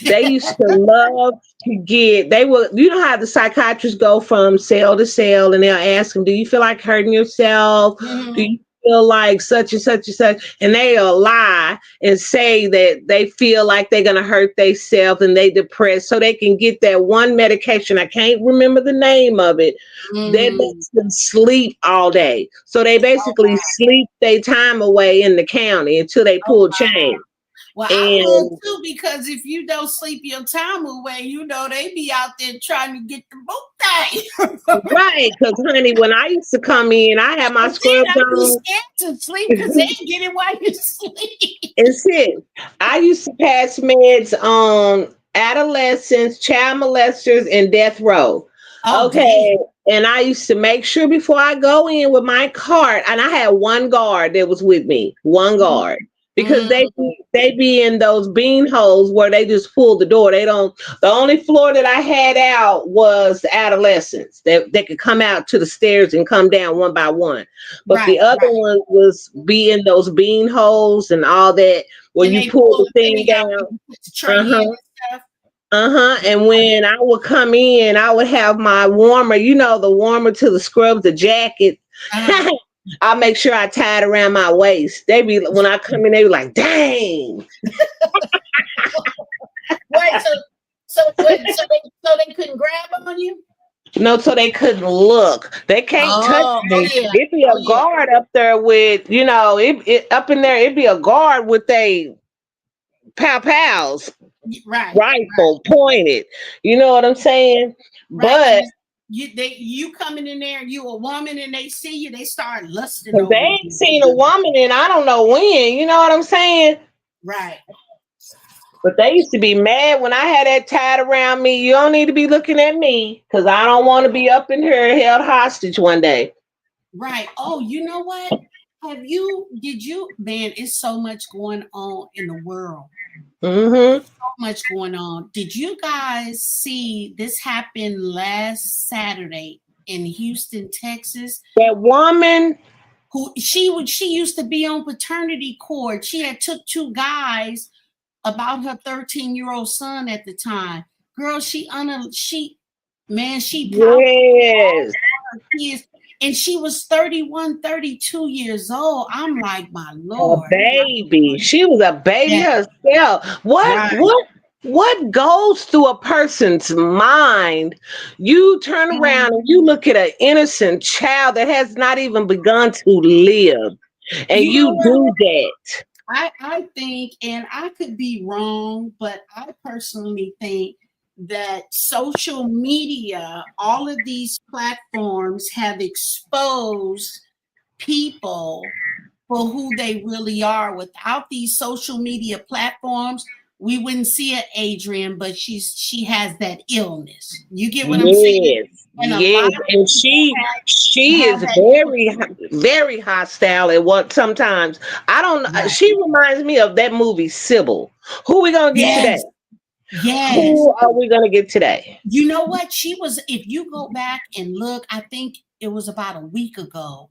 they used to love to get, they will, you know how the psychiatrists go from cell to cell and they'll ask them, do you feel like hurting yourself? Do Mhm. you feel like such and such and such? And they'll lie and say that they feel like they're going to hurt themselves and they depressed so they can get that one medication. I can't remember the name of it. That Mm. makes them sleep all day. So they basically sleep their time away in the county until they Oh, pull wow. change. Well, I would And too, because if you don't sleep your time away, they be out there trying to get the boot thing. right, because honey, when I used to come in, I had my And then scrubs I'd be on scared to sleep because they ain't get it while you sleep. and sit. I used to pass meds on adolescents, child molesters, and death row. Oh, Okay. damn. And I used to make sure before I go in with my cart, and I had one guard that was with me, one guard. Because Mm, they be in those bean holes where they just pull the door. They don't. The only floor that I had out was the adolescents that they could come out to the stairs and come down one by one. But the right, other right. one was be in those bean holes and all that where And you they pull pull the the thing thing out when down. you put the tray in Uh-huh. and stuff. Uh-huh. And Right. when I would come in, I would have my warmer, the warmer to the scrubs, the jacket. Uh-huh. I make sure I tie it around my waist. They be when I come in, they be like, dang. Wait, so they couldn't grab on you? No, so they couldn't look. They can't touch Oh, oh me. yeah. It'd be Oh a yeah. guard up there with, it up in there, it'd be a guard with a pals Right. rifle pointed. You know what I'm saying? Right. And But you coming in there and you a woman and they see you, they start lusting because they over ain't you. seen a woman in I don't know when, you know what I'm saying? Right. But they used to be mad when I had that tied around me. You don't need to be looking at me because I don't want to be up in here held hostage one day. Right. Oh, you know what? Did you, man, it's so much going on in the world. Mm-hmm. So much going on. Did you guys see this happened last Saturday in Houston, Texas? That woman, Who she used to be on paternity court. She had took two guys about her 13-year-old son at the time. Girl, she powerful yes, kids, and she was 31, 32 years old. I'm like, my a Lord, my baby. Lord. She was a baby Yeah, herself. What right. what what goes through a person's mind? You turn around and you look at an innocent child that has not even begun to live, and You know you what? do that. I think, and I could be wrong, but I personally think that social media, all of these platforms have exposed people for who they really are. Without these social media platforms, we wouldn't see an Adrian, but she has that illness. You get what I'm saying? Yes, And a lot yes, of and people she have is that illness. very hostile at what sometimes I don't know. Right. She reminds me of that movie Sybil. Who we gonna get today? Yes, yes. Who are we gonna get today? You know what? She was, if you go back and look, I think it was about a week ago.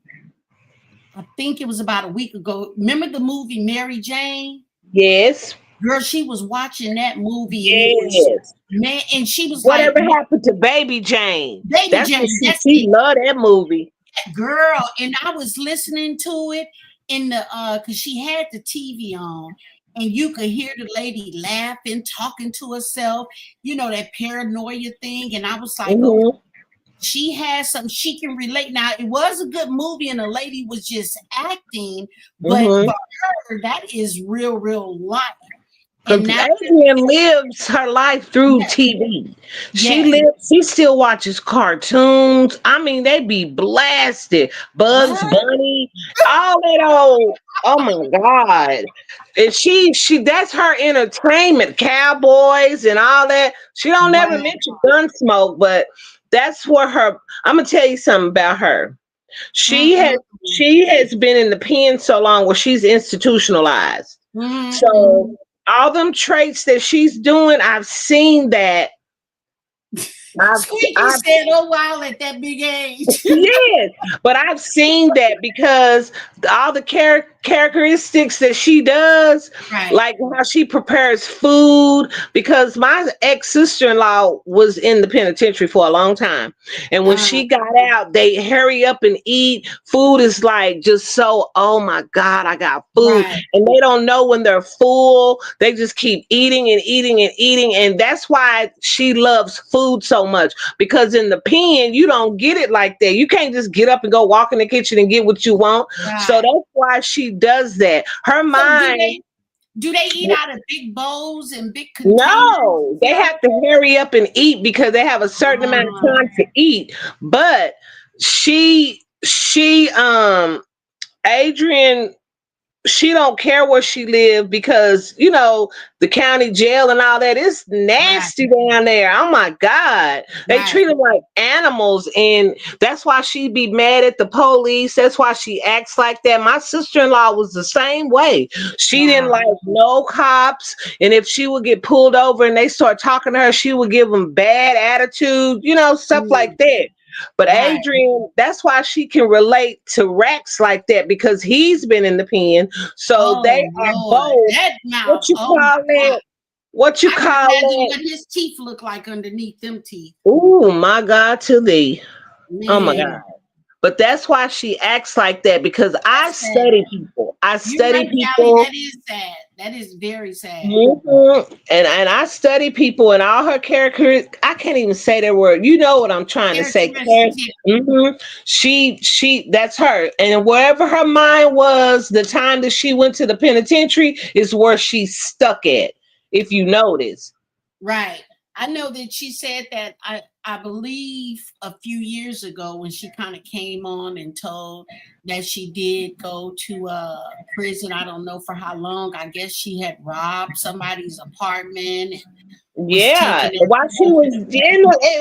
I think it was about a week ago. Remember the movie Mary Jane? Yes, Girl, she was watching that movie and it was, yes. man, and she was like, Whatever happened to Baby Jane? Baby That's what Jane, that's she it, loved that movie. girl. And I was listening to it in the because she had the TV on, and you could hear the lady laughing, talking to herself, that paranoia thing. And I was like, okay, Mhm. she has something she can relate. Now, it was a good movie, and the lady was just acting, but Mhm. for her, that is real, real life. Because And now, Adrian lives her life through yes, TV. She yes. lives, she still watches cartoons. I mean, they be blasted. Bugs What? Bunny, all that old. Oh my God. And she that's her entertainment, cowboys and all that. She don't ever Wow. mention Gunsmoke, but that's where her I'm gonna tell you something about her. She has Mm-mm. she has been in the pen so long where she's institutionalized. So Mm-mm. all them traits that she's doing, I've seen that. I've, Squeaky I've said, "Oh wow!" At that big age, yes, but I've seen that because all the characteristics that she does, right? like how she prepares food. Because my ex sister in law was in the penitentiary for a long time, and when Uh, she got out, they hurry up and eat. Food is like just so. Oh my God, I got food, right. and they don't know when they're full. They just keep eating and eating and eating, and that's why she loves food so much because in the pen you don't get it like that. You can't just get up and go walk in the kitchen and get what you want. So Right. that's why she does that. Her So mind. do they eat out of big bowls and big containers and No, they stuff? have to hurry up and eat because they have a certain amount of Uh, time to eat. But she Adrian, she don't care where she live because the county jail and all that is right. nasty down there. Oh my God, they Right. treat them like animals, and that's why she be mad at the police. That's why she acts like that. My sister-in-law was the same way. She didn't Wow. like no cops, and if she would get pulled over and they start talking to her, she would give them bad attitude, stuff like Mm, that. But right. Adrian, that's why she can relate to Rex like that because he's been in the pen. So they Oh are Lord, both that what mouth. you Oh my call God. it? What you I can call imagine it? what his teeth look like underneath them teeth. Oh my God, to thee. Oh my Man, God. But that's why she acts like that because I that's sad. study people. I You're study right, Callie. people. That is sad. That is very sad. Mhm. And I study people and all her characters. I can't even say that word. You know what I'm trying to say. Characteristics. Yeah. She that's her. And wherever her mind was, the time that she went to the penitentiary is where she stuck at. If you notice. Right. I know that she said that I believe a few years ago when she kind of came on and told that she did go to prison. I don't know for how long. I guess she had robbed somebody's apartment and was Yeah, taking their while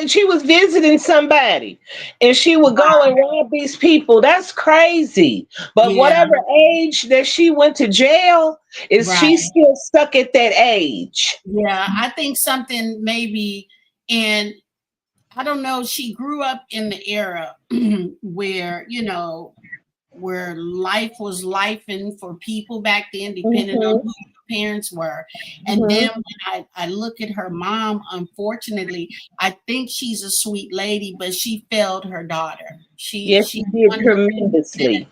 she was visiting somebody, and she would go and wow. rob these people. That's crazy. But Yeah, whatever age that she went to jail, is she's right. still stuck at that age. Yeah, I think something maybe, and I don't know, she grew up in the era where, where life was life and for people back then, depending on Hmm. who your parents were. And then Hmm. when I look at her mom, unfortunately, I think she's a sweet lady, but she failed her daughter. Yes, she She did 100%, tremendously.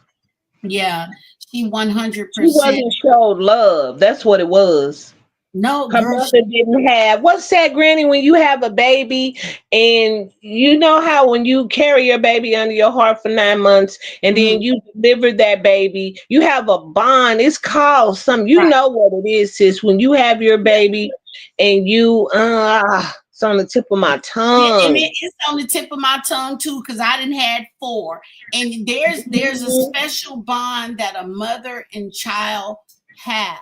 yeah, she She 100%. wasn't showed love. That's what it was. No, Her girl, mother didn't have what's that, Granny, when you have a baby and you know how when you carry your baby under your heart for 9 months and then mm, you deliver that baby, you have a bond. It's called some, you right. know what it is, sis, when you have your Yeah. baby and it's on the tip of my Yeah, and tongue. it's on the tip of my tongue too, because I didn't had four. And there's a Mhm. special bond that a mother and child have,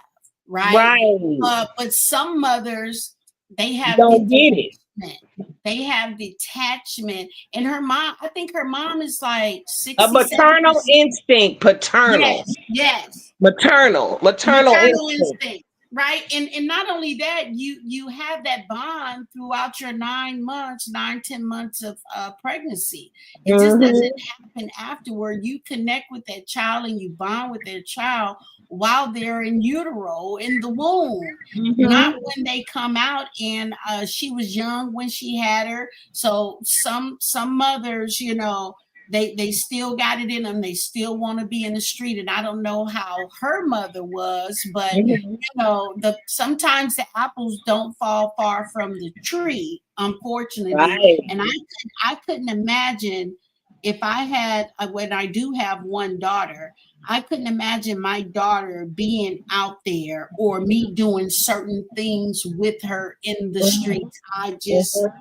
right? Right. But some mothers, they have Don't get it. detachment. They have detachment. And her mom, I think her mom is like A 67%. maternal instinct, paternal, Yes, yes. maternal Maternal instinct. instinct, right? And not only that, you have that bond throughout your 9 months, 9, 10 months of pregnancy. It just doesn't Hmm. happen afterward. You connect with that child and you bond with their child while they're in utero in the womb, not Hmm. when they come out. And she was young when she had her, so some mothers, they still got it in them. They still want to be in the street. And I don't know how her mother was, but Mhm. sometimes the apples don't fall far from the tree, unfortunately. Right. And I couldn't imagine if I had when I do have one daughter, I couldn't imagine my daughter being out there or me doing certain things with her in the Mhm. streets. Mhm.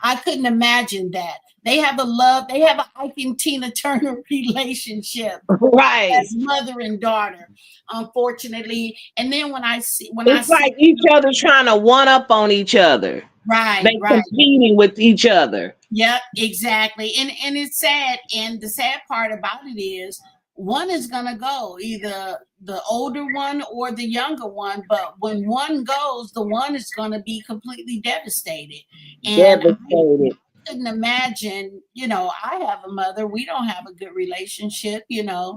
I couldn't imagine that. They have a love, they have an Ike and Tina Turner relationship Right. as mother and daughter, unfortunately. And then when I It's see like each other trying to one up on each other. right, They right. competing with each other. Yep, exactly. And it's sad. And the sad part about it is one is gonna go, either the older one or the younger one. But when one goes, the one is gonna be completely devastated. And I Devastated. couldn't imagine, I have a mother. We don't have a good relationship. That's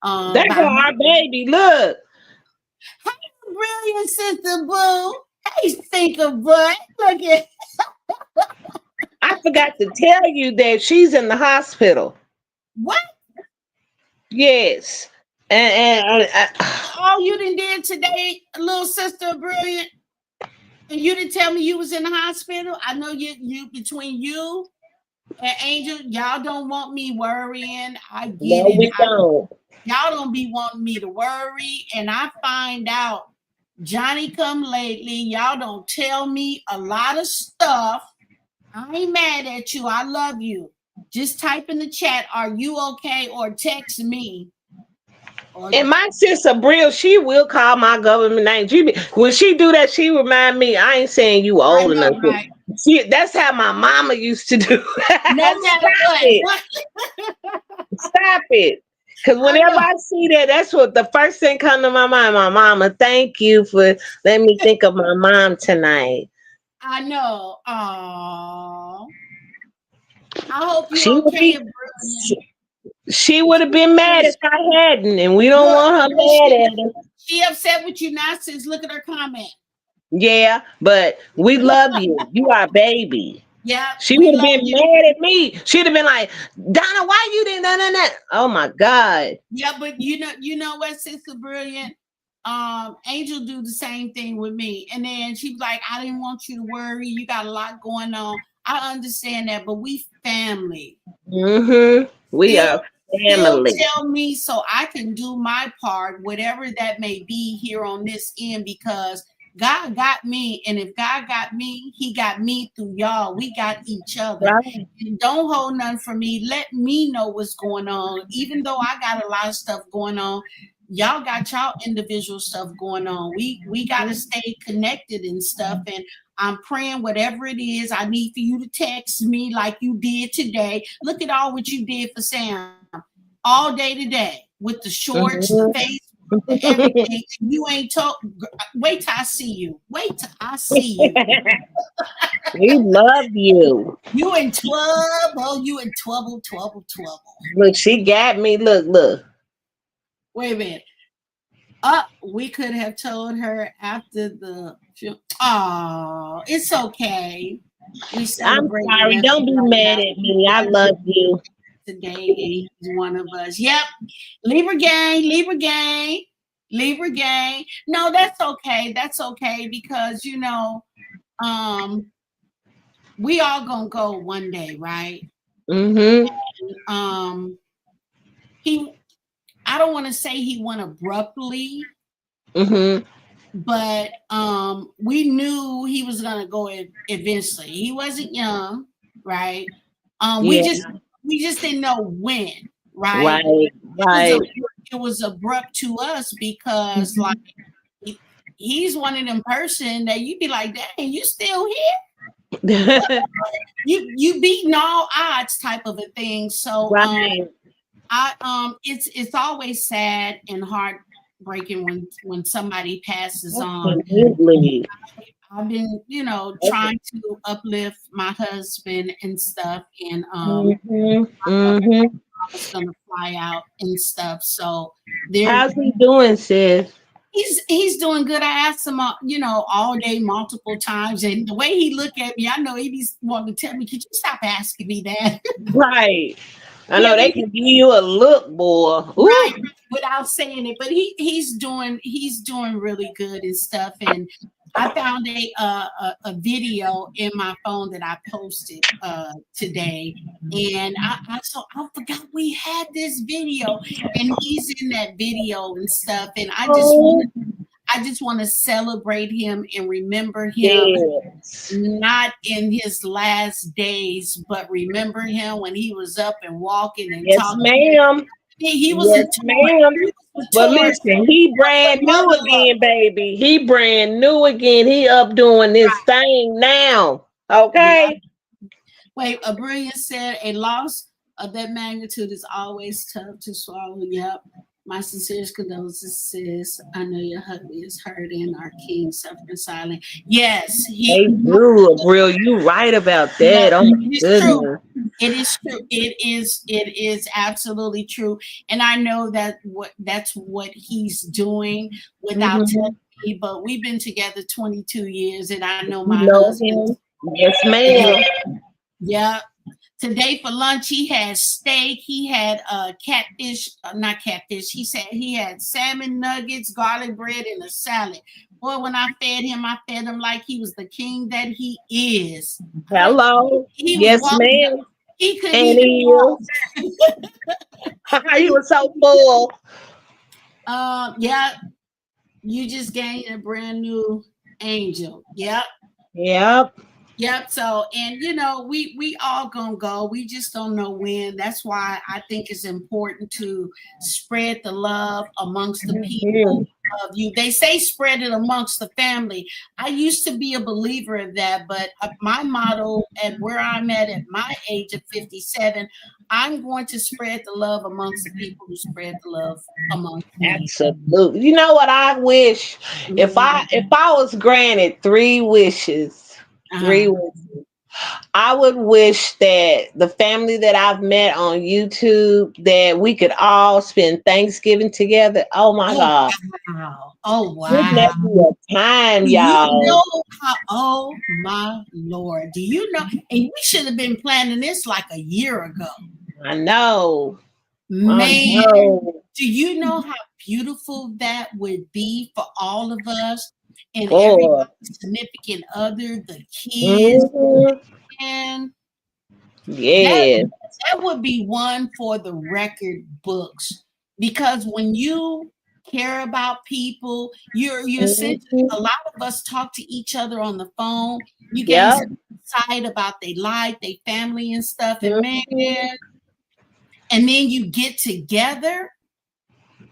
By our baby. Look, brilliant sister boo. Hey, stinker butt. Look at I forgot to tell you that she's in the hospital. what? Yes. And All you did today, little sister brilliant. And you didn't tell me you was in the hospital. I know you between you and Angel, y'all don't want me worrying. I get no, it. we don't. Y'all don't be wanting me to worry. And I find out Johnny come lately. Y'all don't tell me a lot of stuff. I ain't mad at you. I love you. Just type in the chat, are you okay? Or text me. Or And my sister Brill, she will call my government name. When she do that, she remind me, I ain't saying you I old enough. know, right? That's how my mama used to do. No matter Stop what. it. Stop it. Because I whenever know. I see that, that's what the first thing come to my mind. My mama, thank you for letting me think of my mom tonight. I know. Aww. I hope you She would okay be and brilliant. she would have been mad if I hadn't, and we don't Look, want her and mad at us. she upset with you now since look at her comment. Yeah, but we love you. You our baby. Yeah, She we would have love been you. mad at me. She'd have been like, Donna, why you didn't that? Oh my God. Yeah, but you know what, Sister Brilliant? Angel do the same thing with me. And then she's like, I didn't want you to worry. You got a lot going on. I understand that, but we family. Mm-hmm. We Still, are still family. tell me so I can do my part, whatever that may be here on this end, because God got me, and if God got me, He got me through y'all. We got each other. Right. And don't hold none for me. Let me know what's going on, even though I got a lot of stuff going on. Y'all got y'all individual stuff going on. We got to stay connected and stuff. And I'm praying whatever it is I need for you to text me like you did today. Look at all what you did for Sam all day today with the shorts, the Mhm. face, the everything. You ain't told. Wait till I see you. Wait till I see you. We love you. You in trouble. You in trouble, trouble, trouble. Look, she got me. Look. Wait a minute. We could have told her after the film. Oh, it's okay. We I'm celebrating sorry. Don't be everybody mad out at me. I love you. today, and he's one of us. Yep. Libra gang, Libra gang, Libra gang. No, that's okay. That's okay because um, we all gonna go one day, right? Mm-hmm. Um, he I don't want to say he went abruptly, Mm-hmm. but we knew he was gonna go eventually. He wasn't young, right? Um, we Yeah. just we just didn't know when, right? Right. It was a Right. it was abrupt to us because like he's one of them person that you'd be like, dang, you still here? You beating all odds type of a thing. So Right. it's always sad and heartbreaking when somebody passes on. Absolutely. I've been, trying to uplift my husband and stuff, and Mm-hmm. Mm-hmm. was gonna fly out and stuff. So there, How's he doing, sis? he's doing good. I asked him, all day, multiple times, and the way he looked at me, I know he be wanting to tell me, "Could you stop asking me that?" Right. I know they can give you a look, boy. Right, Ooh. without saying it, but he's doing really good and stuff. And I found a video in my phone that I posted today, and I forgot we had this video, and he's in that video and stuff. And Oh, I just want to celebrate him and remember him, yes. not in his last days, but remember him when he was up and walking and Yes, talking. ma'am. He was a Yes, toy. ma'am. He was a But toy. listen, he brand new again, baby. He brand new again. He up doing this thing now. Yeah. Okay. Wait, a brilliant said a loss of that magnitude is always tough to swallow. Yep. My sincerest condolences, sis. I know your hubby is hurting. Our king suffering silent. Yes, Hey, Drew, bro, you right about yeah, that. Oh my it is true. goodness. It is true. It is absolutely true. And I know that's what he's doing without Mhm. telling me, but we've been together 22 years and I know You my know husband. him? Yes, Yeah. ma'am. Yeah. Today for lunch he had steak, he had catfish, not catfish. He said he had salmon nuggets, garlic bread, and a salad. Boy, when I fed him like he was the king that he is. Hello. He was Yes, walking up. ma'am. He couldn't And even he walk. is. He was so full. Yeah, you just gained a brand new angel. Yep. Yep. Yep. So, and we all gonna go. We just don't know when. That's why I think it's important to spread the love amongst the people Mhm. of you. They say spread it amongst the family. I used to be a believer of that, but my motto at where I'm at my age of 57, I'm going to spread the love amongst the people who spread the love amongst me. Absolutely. You know what I wish? If I was granted three Uh-huh. wishes, I would wish that the family that I've met on YouTube that we could all spend Thanksgiving together. Oh my Oh God. wow! Oh Wouldn't wow! that be a time, Do you y'all? know how? Oh my Lord! Do you know? And we should have been planning this like a year ago. I know. I Man, know. do you know how beautiful that would be for all of us and every Boy. significant other, the kids, Mhm. and that Yes. that would be one for the record books because when you care about people, you're essentially Mhm. a lot of us talk to each other on the phone. You gain Yep. some insight about their life, their family and stuff, and man, Mhm. and then you get together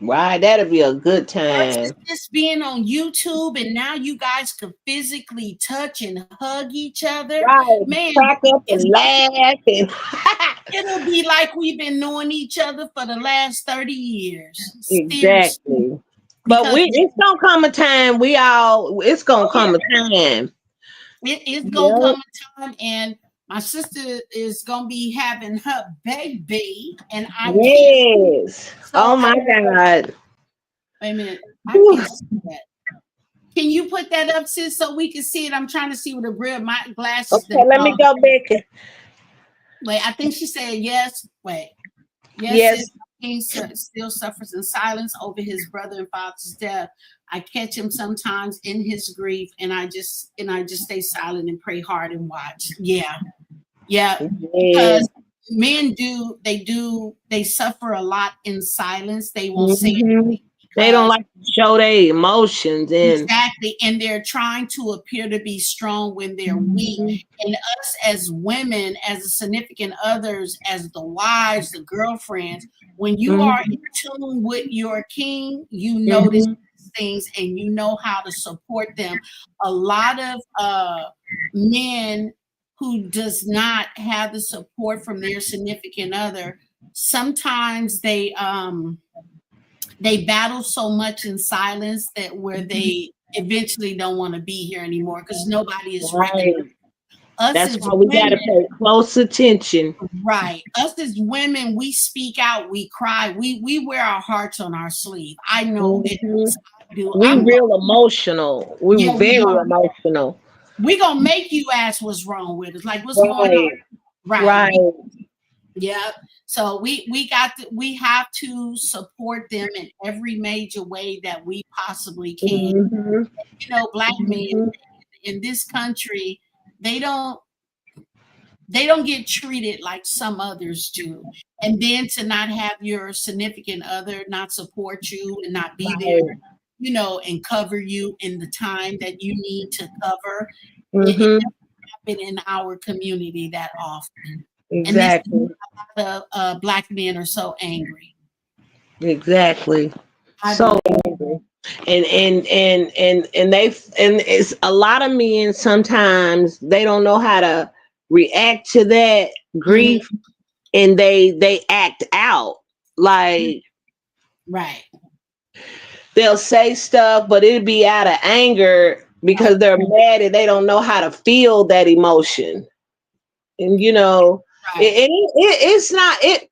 Right. That'll be a good versus time. just being on YouTube and now you guys could physically touch and hug each other. Right. Man, Crack up it's and laugh and it'll be like we've been knowing each other for the last 30 years. Seriously. exactly. But Because it's gonna come a time it's gonna oh yeah, come a time. it's gonna Yep. come a time and my sister is gonna be having her baby and I can't Yes. so Oh I my God. wait a minute. I Whew. can't see that. Can you put that up, sis, so we can see it? I'm trying to see with the real my glasses. Okay, let me go back. Wait, I think she said yes. Wait, yes, Yes. sis. King still suffers in silence over his brother and father's death. I catch him sometimes in his grief, and I just stay silent and pray hard and watch. Yeah, yeah, Yes. because men they suffer a lot in silence. They won't say Mhm. anything They don't because like to show their emotions and exactly, and they're trying to appear to be strong when they're weak. Mhm. And us as women, as the significant others, as the wives, the girlfriends, when you are in Mhm. tune with your king, you notice Mhm. things and you know how to support them. A lot of men who does not have the support from their significant other, sometimes they battle so much in silence that where they eventually don't want to be here anymore because nobody is recognizing Right. us That's as why we women. gotta pay close attention. Right, us as women, we speak out, we cry, we wear our hearts on our sleeve. I know it. Mhm. I do. We real emotional. We Yeah, were we very are. emotional. We gonna make you ask what's wrong with us, like what's going on. Right. Right. Right. Yeah. So we have to support them in every major way that we possibly can. Mhm. You know, black men Mhm. in this country, they don't they don't get treated like some others do. And then to not have your significant other not support you and not be there, Right. you know, and cover you in the time that you need to cover, it Mhm. doesn't happen in our community that often. And this is Exactly. why the black men are so angry. Exactly. I So believe. angry. And they and it's a lot of men sometimes they don't know how to react to that Mhm. grief, and they act out like Right. they'll say stuff, but it'll be out of anger Right. because they're mad and they don't know how to feel that emotion. And Right. it's not it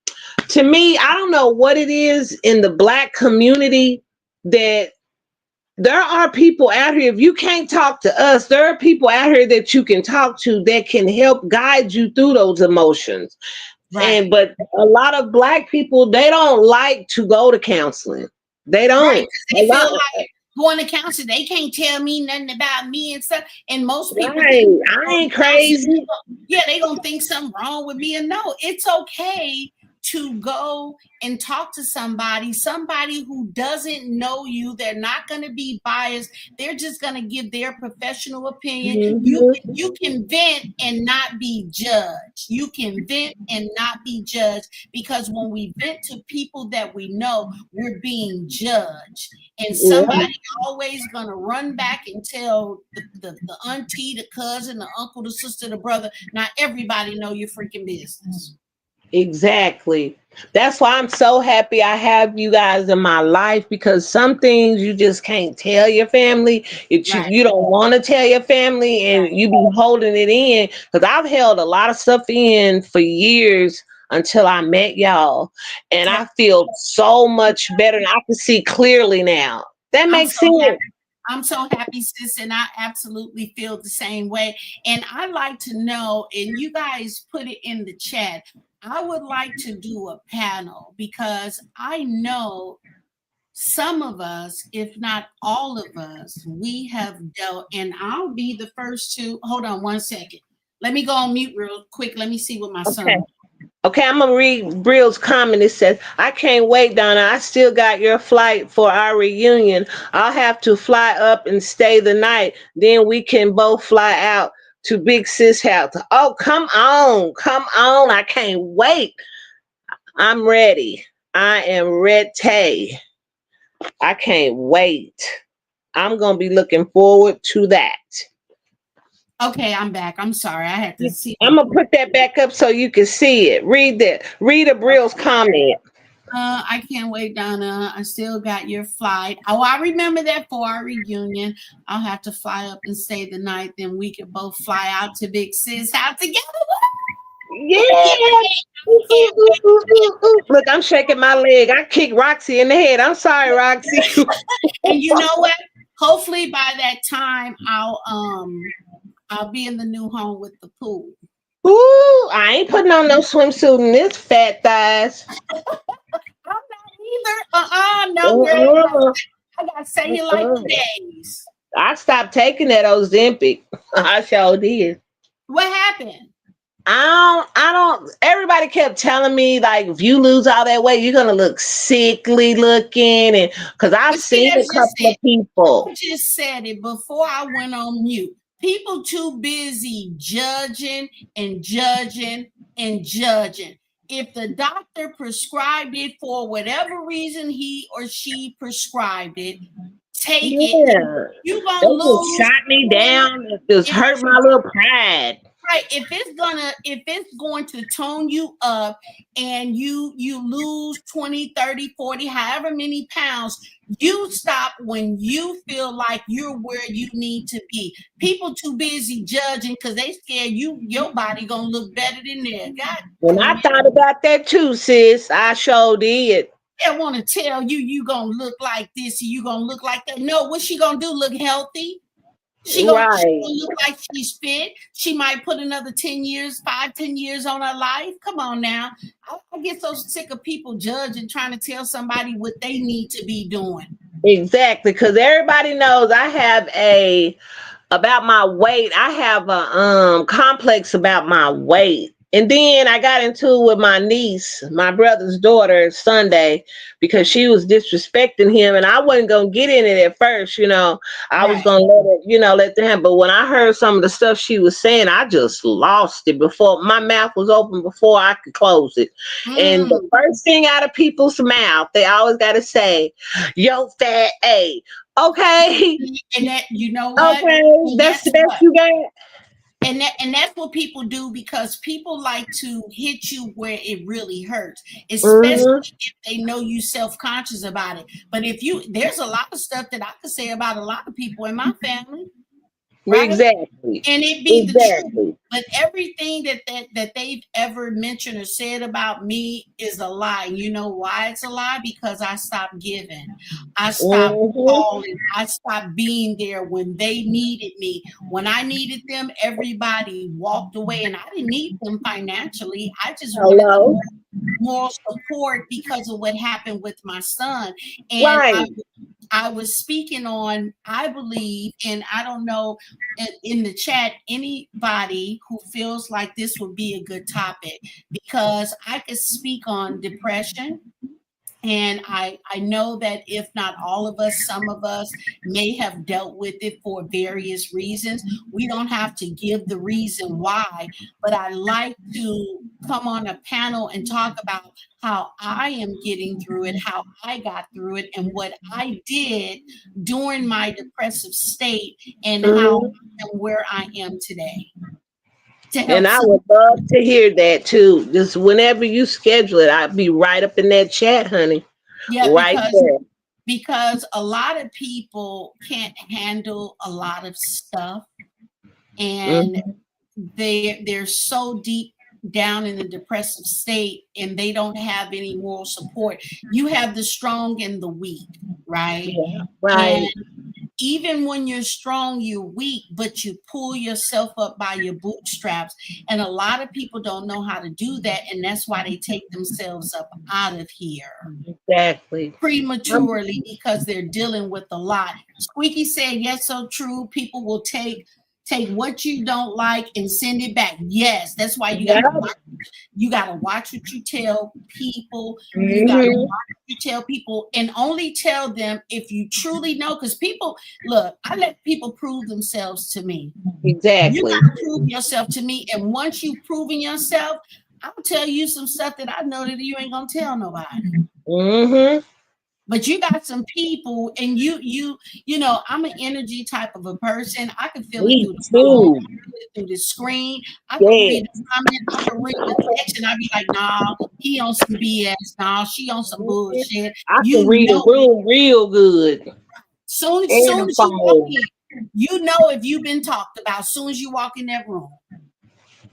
to me. I don't know what it is in the black community that there are people out here. If you can't talk to us, there are people out here that you can talk to that can help guide you through those emotions. And Right. but a lot of black people, they don't like to go to counseling. They Right. don't. Because A they feel lot. like going to counseling, they can't tell me nothing about me and stuff. And most people think Right. I going ain't to counseling, crazy. yeah, they gonna think something wrong with me. And no, it's okay to go and talk to somebody who doesn't know you. They're not gonna be biased. They're just gonna give their professional opinion. Mhm. You can vent and not be judged. You can vent and not be judged because when we vent to people that we know, we're being judged. And Yeah. somebody always gonna run back and tell the auntie, the cousin, the uncle, the sister, the brother. Not everybody know your freaking business. Exactly. That's why I'm so happy I have you guys in my life, because some things you just can't tell your family. Right, You don't want to tell your family, and you be holding it in. Because I've held a lot of stuff in for years until I met y'all, and right. I feel so much better, and I can see clearly now. That I'm makes so happy. sense. I'm so happy, sis, and I absolutely feel the same way. And I like to know, and you guys put it in the chat. I would like to do a panel because I know some of us, if not all of us, we have dealt, and I'll be the first to hold on one second. Let me go on mute real quick. Let me see what my Okay. son. Okay, I'm gonna read Brill's comment. It says, I can't wait, Donna. I still got your flight for our reunion. I'll have to fly up and stay the night. Then we can both fly out to Big Sis house. Oh, come on. Come on. I can't wait. I'm ready. I am ready. I can't wait. I'm gonna be looking forward to that. Okay, I'm back. I'm sorry. I had to see. I'm gonna put that back up so you can see it. Read that. Read a Brill's comment. I can't wait, Donna. I still got your flight. Oh, I remember that for our reunion. I'll have to fly up and stay the night. Then we can both fly out to Big Sis house together. Yeah. I can't wait. Ooh, I ooh, can't ooh, wait. ooh, ooh, ooh. Look, I'm shaking my leg. I kicked Roxy in the head. I'm sorry, Roxy. And you know what? Hopefully by that time I'll be in the new home with the pool. Ooh, I ain't putting on no swimsuit in this fat thighs. I'm not either. No, girl. Uh-uh. I gotta say you like Uh-uh. the days. I stopped taking that Ozempic. I sure did. What happened? I don't, everybody kept telling me like if you lose all that weight, you're gonna look sickly looking, and because I've But see, seen a that's just couple it. of people. I just said it before I went on mute. People too busy judging and judging and judging. If the doctor prescribed it for whatever reason he or she prescribed it, take it. Yeah. You're They gonna just lose shot me 20. down. It just If hurt my little pride. right, if it's going to tone you up and you lose 20, 30, 40, however many pounds, you stop when you feel like you're where you need to be. People too busy judging because they scared your body gonna look better than theirs. God And damn I it. thought about that too, sis. I sure did. They want to tell you gonna look like this and you gonna look like that. No, what she gonna do? Look healthy? Right. gonna look like she's fit. She might put another 10 years, 5, 10 years on her life. Come on now. I get so sick of people judging, trying to tell somebody what they need to be doing. Exactly. Because everybody knows I have a about my weight. I have a complex about my weight. And then I got into it with my niece, my brother's daughter, Sunday, because she was disrespecting him, and I wasn't gonna get in it at first. I was Right. gonna let it, let them. But when I heard some of the stuff she was saying, I just lost it before my mouth was open before I could close it. And the Mm. first thing out of people's mouth, they always got to say, "Yo, fat A." Okay, And that, you know what? okay, And that's the guess best what? you got. And that's what people do, because people like to hit you where it really hurts, especially Hmm. if they know you self-conscious about it. But if you there's a lot of stuff that I could say about a lot of people in my family, right? Exactly. And it be the truth. Exactly. But everything that they've ever mentioned or said about me is a lie. You know why it's a lie? Because I stopped giving. I stopped Hmm. calling. I stopped being there when they needed me. When I needed them, everybody walked away, and I didn't need them financially. I just wanted the Hello. moral support because of what happened with my son. And I Right. I was speaking on, I believe, and I don't know, in the chat, anybody who feels like this would be a good topic, because I could speak on depression. And I know that if not all of us, some of us may have dealt with it for various reasons. We don't have to give the reason why, but I like to come on a panel and talk about how I am getting through it, how I got through it, and what I did during my depressive state, and how Hmm. I am where I am today to And help I some. would love to hear that too. Just whenever you schedule it, I'd be right up in that chat, honey. Yeah, Right because there. a lot of people can't handle a lot of stuff, and Hmm. they're so deep down in the depressive state, and they don't have any moral support. You have the strong and the weak, right? Yeah. And Right. even when you're strong, you're weak, but you pull yourself up by your bootstraps. And a lot of people don't know how to do that, and that's why they take themselves up out of here Exactly. Um, prematurely, because they're dealing with a lot. Squeaky said, yes, so true. People will take what you don't like and send it back. Yes, that's why yeah. you got to watch what you tell people. You got to Hmm. watch what you tell people, and only tell them if you truly know. Because people, look, I let people prove themselves to me. You Exactly. got to prove yourself to me, and once you've proven yourself, I'll tell you some stuff that I know that you ain't gonna tell nobody. Hmm. But you got some people, and you know, I'm an energy type of a person. I can feel it Me through the phone, too. I can feel it through the screen. I can read Yes. a comment, I can read a text, and I'll be like, nah, he on some BS, nah, she on some bullshit. I can You read a know it. room real good. And Soon a as you walk phone. in, you know if you've been talked about. Soon as you walk in that room.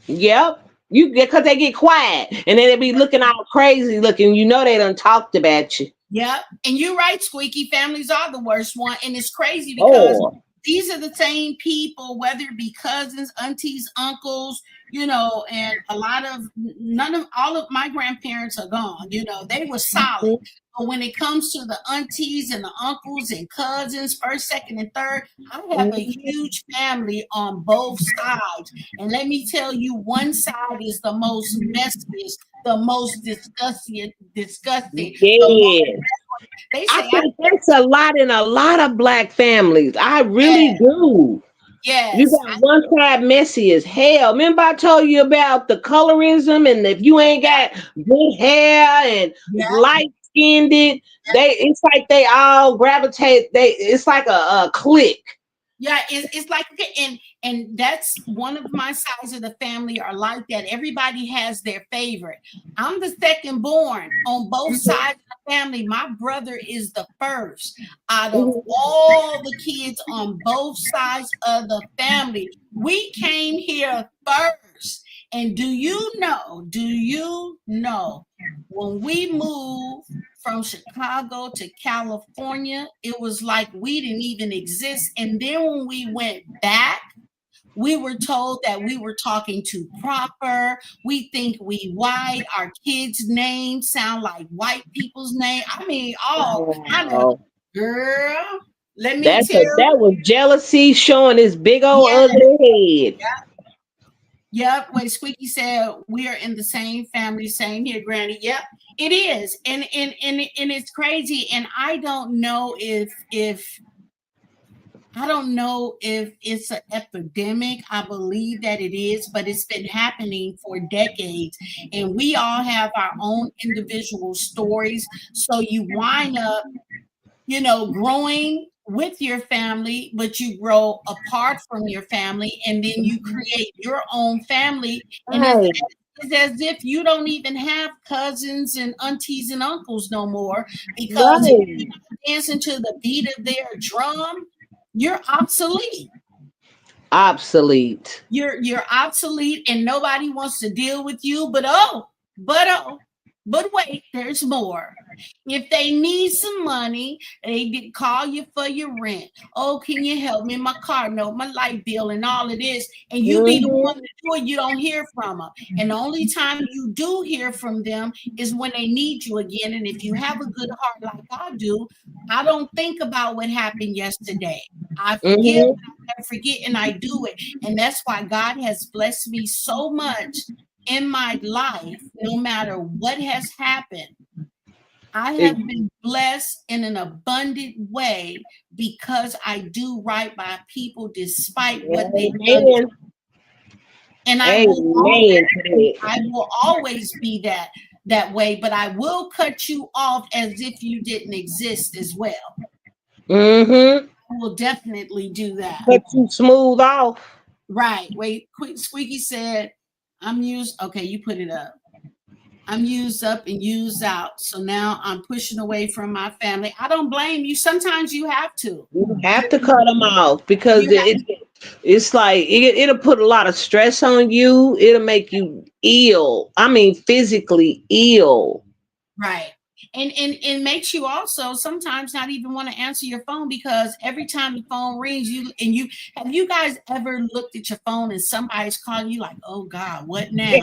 Yep. You get because they get quiet and then they be looking all crazy looking. They done talked about you. Yep. And you're right, Squeaky. Families are the worst one. And it's crazy because Oh. these are the same people, whether it be cousins, aunties, uncles, and a lot of none of all of my grandparents are gone. They were solid. But when it comes to the aunties and the uncles and cousins, first, second, and third, I have a huge family on both sides. And let me tell you, one side is the most messiest, the most disgusting. Yes. They I say, think that's a lot in a lot of black families. I really yeah, do. You yes, got one side messy as hell. Remember I told you about the colorism and if you ain't got good hair and yeah, light skinned it's like they all gravitate. It's like a clique. yeah. It's like, and that's one of my sides of the family are like that. Everybody has their favorite. I'm the second born on both sides of the family. My brother is the first out of all the kids on both sides of the family. We came here first. And do you know when we moved from Chicago to California. It was like we didn't even exist. And then when we went back, we were told that we were talking too proper. We think we white. Our kids' names sound like white people's name. I mean, all kind of, Wow. girl. Let me tell That was jealousy showing his big old you. ugly head. Yep. When Squeaky said we are in the same family, same here, Granny. Yep, it is, and it's crazy. And I don't know if it's an epidemic. I believe that it is, but it's been happening for decades, and we all have our own individual stories. So you wind up, growing with your family, but you grow apart from your family, and then you create your own family. And Right. it's as if you don't even have cousins and aunties and uncles no more, because if you're not dancing to the beat of their drum, you're obsolete. Obsolete. You're obsolete, and nobody wants to deal with you. But wait, there's more. If they need some money, they did call you for your rent. Oh, can you help me? My car note, my light bill, and all of this. And you be the one to do it. You don't hear from them. And the only time you do hear from them is when they need you again. And if you have a good heart like I do, I don't think about what happened yesterday. I forgive, I forget, and I do it. And that's why God has blessed me so much in my life, no matter what has happened. I have been blessed in an abundant way because I do right by people despite what they've done. And I will always be that way, but I will cut you off as if you didn't exist as well. I will definitely do that. Cut you smooth off. Right. Wait, Squeaky said, I'm used. Okay, you put it up. I'm used up and used out. So now I'm pushing away from my family. I don't blame you. Sometimes you have to. You have to cut them off because it's like it'll put a lot of stress on you. It'll make you ill. I mean, physically ill. Right. And it makes you also sometimes not even want to answer your phone, because every time the phone rings, have you guys ever looked at your phone and somebody's calling you like, oh God, what now? every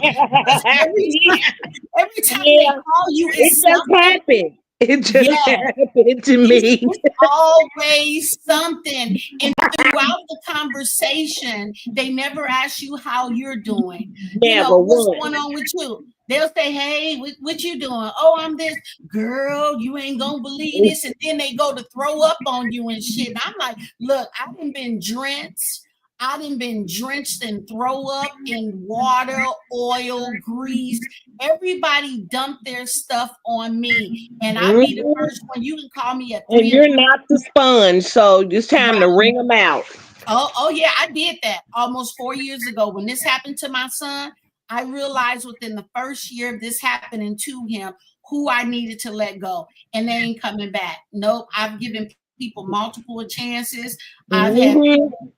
time they call you, it just happened. It just happened to me. It's always something. And throughout the conversation, they never ask you how you're doing. What's going on with you? They'll say, hey, what you doing? Oh, I'm this. Girl, you ain't gonna believe this. And then they go to throw up on you and shit. And I'm like, look, I done been drenched. I done been drenched in throw up, in water, oil, grease. Everybody dumped their stuff on me. And I'll be the first one. You can call me at 3 and you're not the sponge, so it's time to wring them out. Oh, yeah, I did that almost 4 years ago. When this happened to my son, I realized within the first year of this happening to him who I needed to let go. And they ain't coming back. Nope. I've given people multiple chances. I've had people,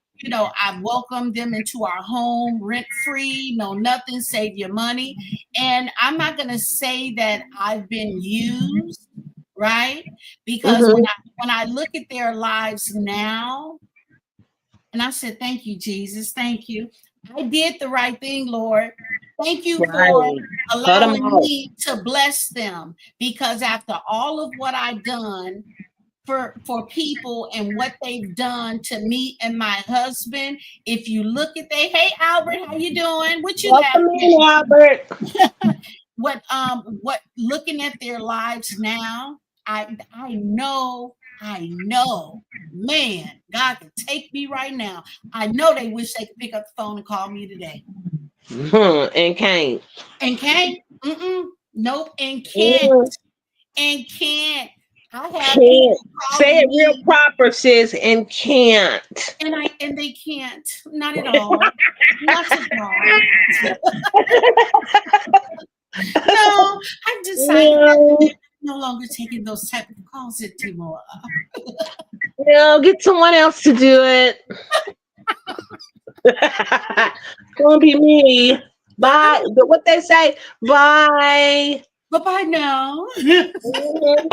I've welcomed them into our home rent-free, no nothing, save your money. And I'm not going to say that I've been used, right? Because when I look at their lives now, and I said, thank you, Jesus. Thank you. I did the right thing, Lord. Thank you for allowing me to bless them, because after all of what I've done for people and what they've done to me and my husband, if you look at hey Albert, how you doing? What you Welcome in, Albert. what looking at their lives now, I know, man, God can take me right now. I know they wish they could pick up the phone and call me today. And can't. And can't. Nope. And can't. And can't. I have can't. Say it real proper, sis. And can't. And they can't. Not at all. Not at all. No, I've decided no longer taking those type of calls anymore. Get someone else to do it. Don't be me. Bye. What they say? Bye. Bye-bye now. Mhm.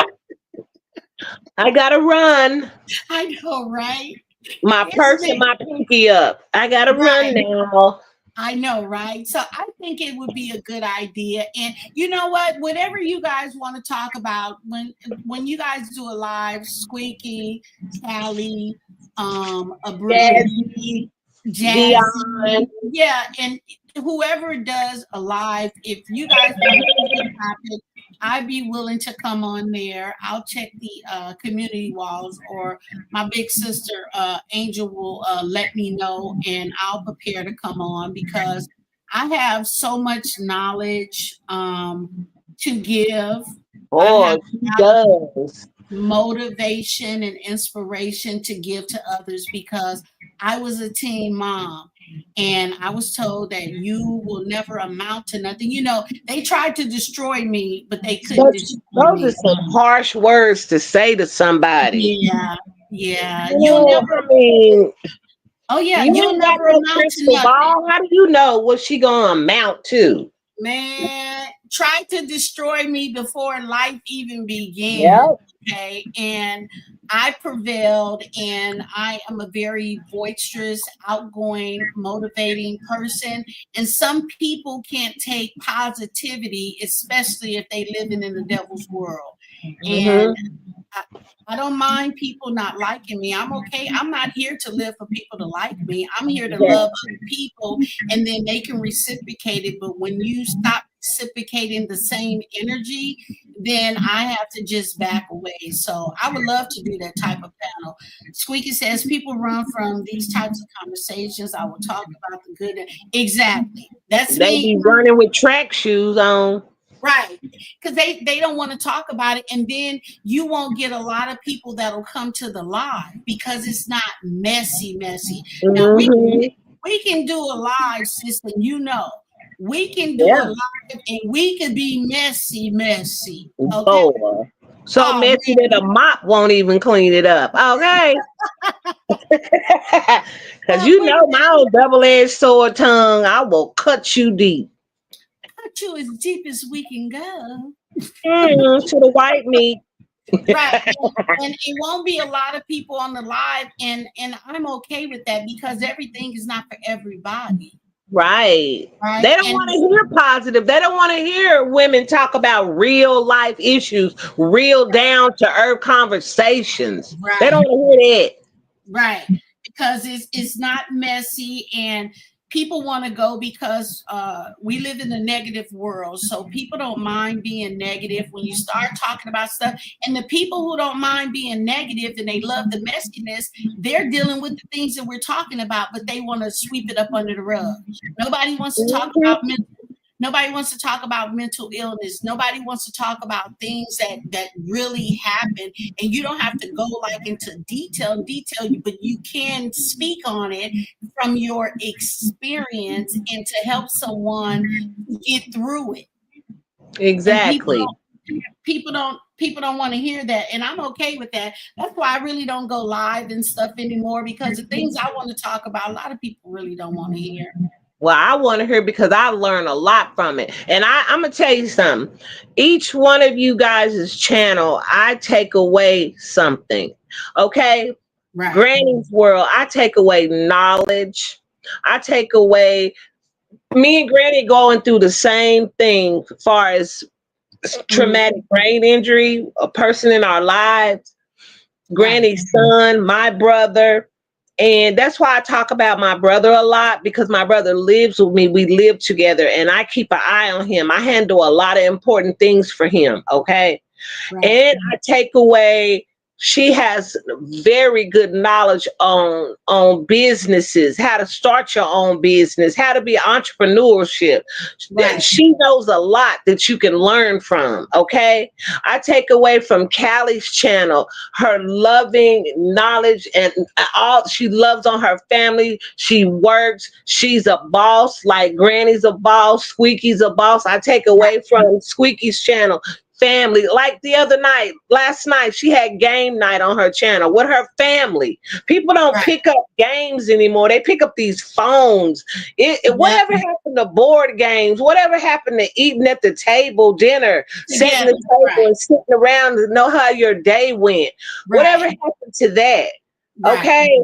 I gotta run. I know, right? My It's purse and my pinky up. I gotta run right. now. I know, right? So I think it would be a good idea. And you know what? Whatever you guys want to talk about, when you guys do a live, Squeaky, Callie, Jazzy, Brittany, Jazzy, Dion. yeah, and whoever does a live, if you guys want to pick a topic, I'd be willing to come on there. I'll check the community walls, or my big sister Angel will let me know, and I'll prepare to come on because I have so much knowledge to give. I have Oh, she a lot of does. motivation and inspiration to give to others because I was a teen mom and I was told that you will never amount to nothing. You know, they tried to destroy me, but they couldn't Those, destroy those are me. some harsh words to say to somebody. Yeah, yeah. You'll Oh, never, I mean, oh, yeah, you you'll ain't got never no amount to crystal nothing. ball. How do you know what she gonna amount to? Man, tried to destroy me before life even began. Yep. Okay. And I prevailed, and I am a very boisterous, outgoing, motivating person. And some people can't take positivity, especially if they living in the devil's world. And Hmm. I, I don't mind people not liking me. I'm okay. I'm not here to live for people to like me. I'm here to Yeah, love other people, and then they can reciprocate it. But when you stop reciprocating the same energy, then I have to just back away. So I would love to do that type of panel. Squeaky says people run from these types of conversations. I will talk about the good. Exactly. That's they me. be running with track shoes on. Right. Because they don't want to talk about it. And then you won't get a lot of people that'll come to the live because it's not messy, messy. Now Hmm. we can do a live, sister, you know. We can do a Yeah, live and we can be messy, messy. Okay. boy. So Oh messy that a mop won't even clean it up. Okay. Cause you wait a know my minute. old double-edged sword tongue, I will cut you deep. Cut you as deep as we can go. To the white meat. Right. And it won't be a lot of people on the live, and I'm okay with that because everything is not for everybody. Right. Right. They don't And want to hear positive. They don't want to hear women talk about real life issues, real down to earth conversations. They right, don't want to hear that. right. Because it's not messy, and people want to go because we live in a negative world. So people don't mind being negative when you start talking about stuff. And the people who don't mind being negative and they love the messiness, they're dealing with the things that we're talking about, but they want to sweep it up under the rug. Nobody wants to talk about Mhm. mental. Nobody wants to talk about mental illness. Nobody wants to talk about things that really happen. And you don't have to go like into detail, but you can speak on it from your experience and to help someone get through it. And Exactly. people don't want to hear that, and I'm okay with that. That's why I really don't go live and stuff anymore, because the things I want to talk about, a lot of people really don't want to hear. Well, I want to hear because I learn a lot from it. And I'm going to tell you something. Each one of you guys' channel, I take away something. Okay? Right. Granny's World, I take away knowledge. I take away me and Granny going through the same thing as far as Mhm. traumatic brain injury, a person in our lives, Right. Granny's son, my brother. And that's why I talk about my brother a lot because my brother lives with me. We live together and I keep an eye on him. I handle a lot of important things for him. Okay. Right. And I take away she has very good knowledge on businesses, how to start your own business, how to be entrepreneurship. Right. She knows a lot that you can learn from. Okay. I take away from Callie's channel her loving knowledge and all she loves on her family. She works. She's a boss, like Granny's a boss, Squeaky's a boss. I take Right. away from Squeaky's channel family. Like the other night, last night, she had game night on her channel with her family. People don't Right. pick up games anymore. They pick up these phones. Yeah. Whatever happened to board games? Whatever happened to eating at the table, dinner, setting the Together. table Right. and sitting around to know how your day went? Whatever Right. happened to that? Right. Okay.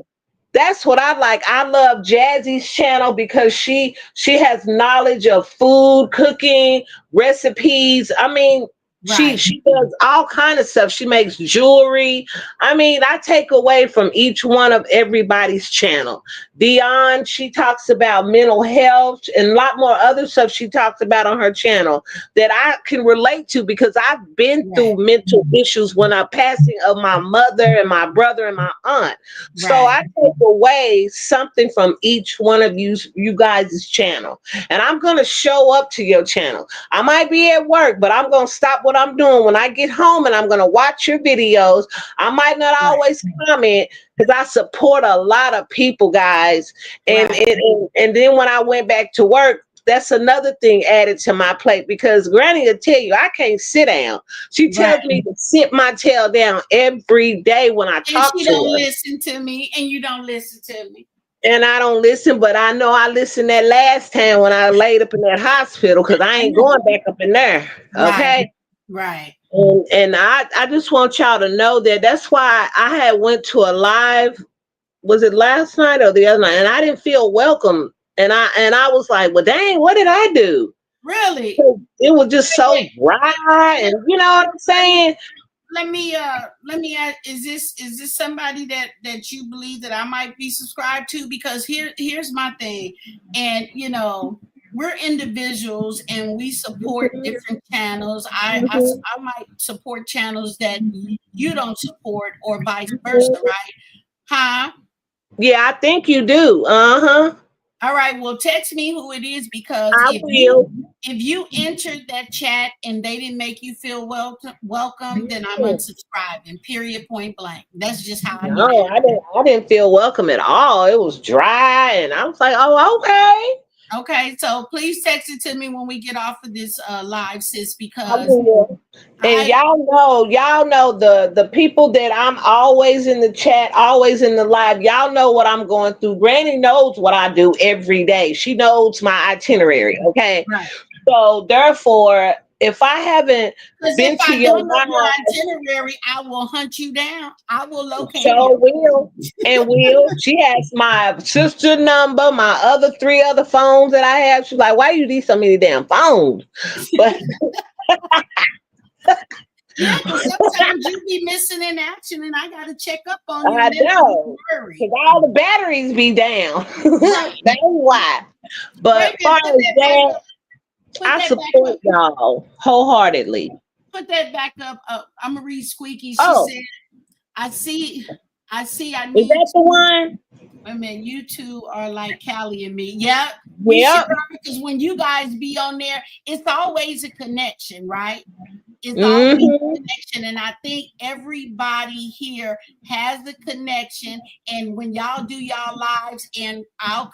That's what I like. I love Jazzy's channel because she has knowledge of food, cooking, recipes. I mean, Right. she does all kind of stuff. She makes jewelry. I mean, I take away from each one of everybody's channel. Dion, she talks about mental health and a lot more other stuff she talks about on her channel that I can relate to because I've been Right. through mental issues when I passing of my mother and my brother and my aunt. So Right. I take away something from each one of you guys' channel. And I'm gonna show up to your channel. I might be at work, but I'm gonna stop what I'm doing when I get home and I'm gonna watch your videos. I might not Right. always comment because I support a lot of people, guys. And, Right. and then when I went back to work, that's another thing added to my plate because Granny will tell you I can't sit down. She tells Right. me to sit my tail down every day when I And talk she to don't her. listen to me, and you don't listen to me. And I don't listen, but I know I listened that last time when I laid up in that hospital because I I ain't know. going back up in there. Right. Okay. Right. And I just want y'all to know that that's why I had went to a live, was it last night or the other night? And I didn't feel welcome. And I was like, well, dang, what did I do? Really. It was just Wait, so wait. dry, and you know what I'm saying? Let me ask, is this somebody that you believe that I might be subscribed to? Because here's my thing. And we're individuals and we support different channels. I might support channels that you don't support or vice versa, right? Huh? Yeah, I think you do. Uh-huh. All right, well, text me who it is, because I will. if you entered that chat and they didn't make you feel welcome, then I'm unsubscribing. Period. Point blank. That's just how I get No, it. I didn't feel welcome at all. It was dry, and I was like, oh, okay. Okay, so please text it to me when we get off of this live, sis, I because will. And I y'all know the people that I'm always in the chat, always in the live. Y'all know what I'm going through. Granny knows what I do every day. She knows my itinerary. Okay, right. so therefore, if I haven't Because if been to I your don't know your live, itinerary, I will hunt you down. I will locate so you. will and will. She has my sister number, my other three other phones that I have. She's like, why you need so many damn phones? But Yeah, because sometimes you be missing in action, and I got to check up on you, I and then I get know. worried. Because all the batteries be down. Right. That's why. Wait But a far minute. as that, Put I that back support up. y'all wholeheartedly. Put that back up. I'm gonna read Squeaky. She Oh, said, "I see. I is need that the to. one? I mean, you two are like Callie and me. Yeah, we sure Yep. are, because when you guys be on there, it's always a connection, right? It's always a Mm-hmm. connection, and I think everybody here has a connection. And when y'all do y'all lives, and I'll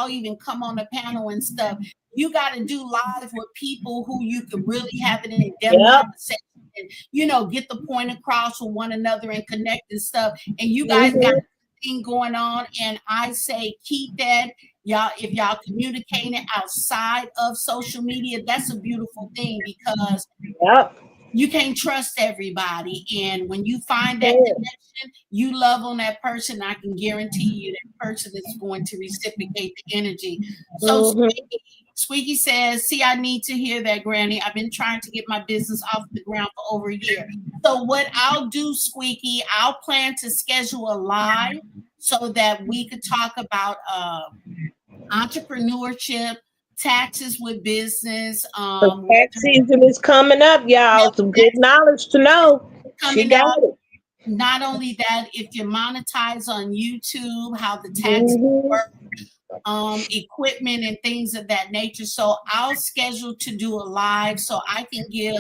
even come on the panel and stuff. You got to do live with people who you can really have an in-depth Yep. conversation and get the point across with one another and connect and stuff. And you guys got Mm-hmm. a thing going on, and I say keep that. Y'all, if y'all communicating outside of social media, that's a beautiful thing, because Yep. you can't trust everybody. And when you find that Yeah. connection, you love on that person, I can guarantee you that person is going to reciprocate the energy. So Mm-hmm. Squeaky says, see, I need to hear that, Granny. I've been trying to get my business off the ground for over a year. So what I'll do, Squeaky, I'll plan to schedule a live so that we could talk about entrepreneurship, taxes with business. Tax season is coming up, y'all. Some good knowledge to know. She Coming got up. it. Not only that, if you monetize on YouTube, how the taxes Mm-hmm. work, equipment and things of that nature. So I'll schedule to do a live so I can give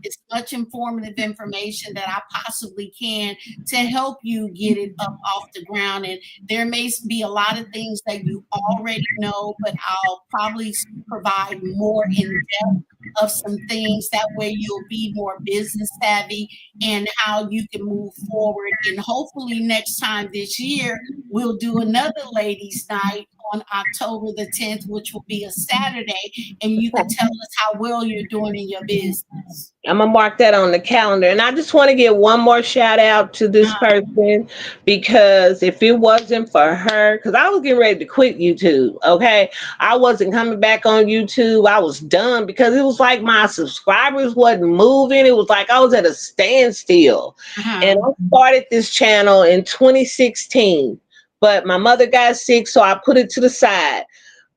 as much informative information that I possibly can to help you get it up off the ground. And there may be a lot of things that you already know, but I'll probably provide more in depth of some things. That way you'll be more business savvy and how you can move forward. And hopefully next time this year, we'll do another ladies' night on October the 10th, which will be a Saturday, and you can tell us how well you're doing in your business. I'm gonna mark that on the calendar. And I just want to give one more shout out to this person, because if it wasn't for her, because I was getting ready to quit YouTube, okay? I wasn't coming back on YouTube. I was done because it was like my subscribers wasn't moving. It was like I was at a standstill. And I started this channel in 2016, but my mother got sick, so I put it to the side.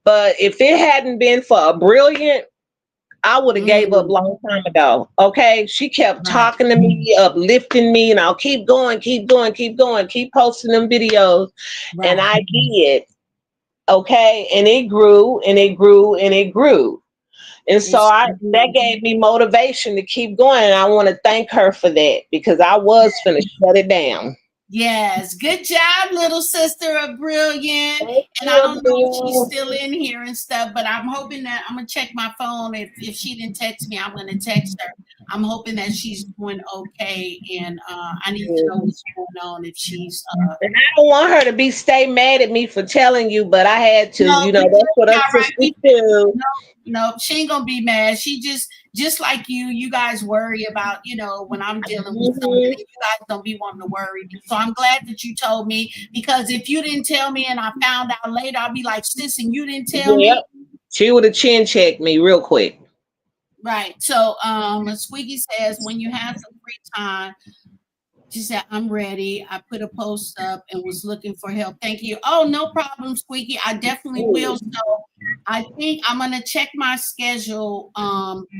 But if it hadn't been for a brilliant, I would have gave up long time ago. Okay. She kept talking to me, uplifting me, and I'll keep going, keep going, keep going, keep posting them videos. And I did. Okay. And it grew and it grew and it grew. And so that gave me motivation to keep going. And I want to thank her for that, because I was finna shut it down. Yes, good job, little sister of Brilliant. And I don't know if she's still in here and stuff, but I'm hoping that I'm gonna check my phone. If she didn't text me, I'm gonna text her. I'm hoping that she's doing okay, and I need to know what's going on if she's. And I don't want her to stay mad at me for telling you, but I had to. No, that's what us sisters do. No, she ain't gonna be mad. She just like you guys worry about, when I'm dealing with something, you guys don't be wanting to worry. So I'm glad that you told me, because if you didn't tell me and I found out later, I'll be like, sis, and you didn't tell me. She would have chin checked me real quick. Right. So Squeaky says, when you have some free time, she said, I'm ready. I put a post up and was looking for help. Thank you. Oh, no problem, Squeaky. I definitely will. So I think I'm going to check my schedule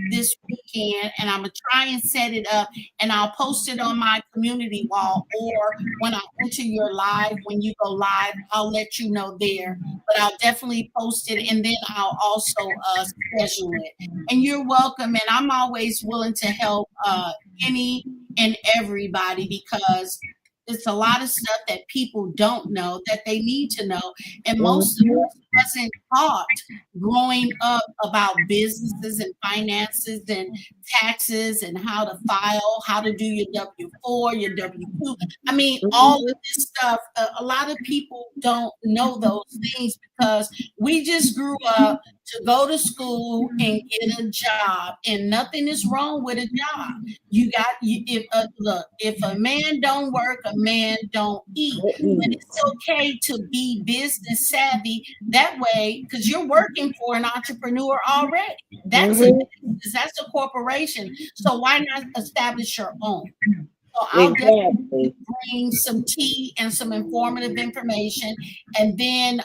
this weekend, and I'm going to try and set it up, and I'll post it on my community wall, or when I enter your live, when you go live, I'll let you know there. But I'll definitely post it, and then I'll also schedule it. And you're welcome, and I'm always willing to help any and everybody, because it's a lot of stuff that people don't know that they need to know. And most of us wasn't taught growing up about businesses and finances and taxes and how to file, how to do your W-4, your W-2. I mean, all of this stuff, a lot of people don't know those things, because we just grew up to go to school and get a job, and nothing is wrong with a job. If a man don't work, a man don't eat. But it's okay to be business savvy that way, because you're working for an entrepreneur already. That's a business, that's a corporation. So why not establish your own? So I'll definitely bring some tea and some informative information, and then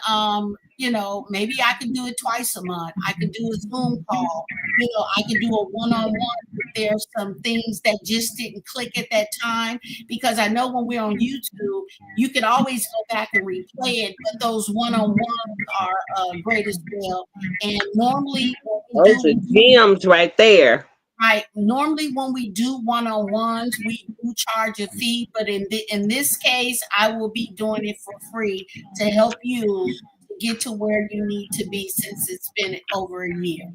maybe I can do it twice a month. I could do a Zoom call. I could do a one-on-one if there's some things that just didn't click at that time, because I know when we're on YouTube, you can always go back and replay it, but those one-on-ones are great as well. And normally, those are gems right there. Right. Normally, when we do one-on-ones, we do charge a fee, but in this case, I will be doing it for free to help you get to where you need to be, since it's been over a year.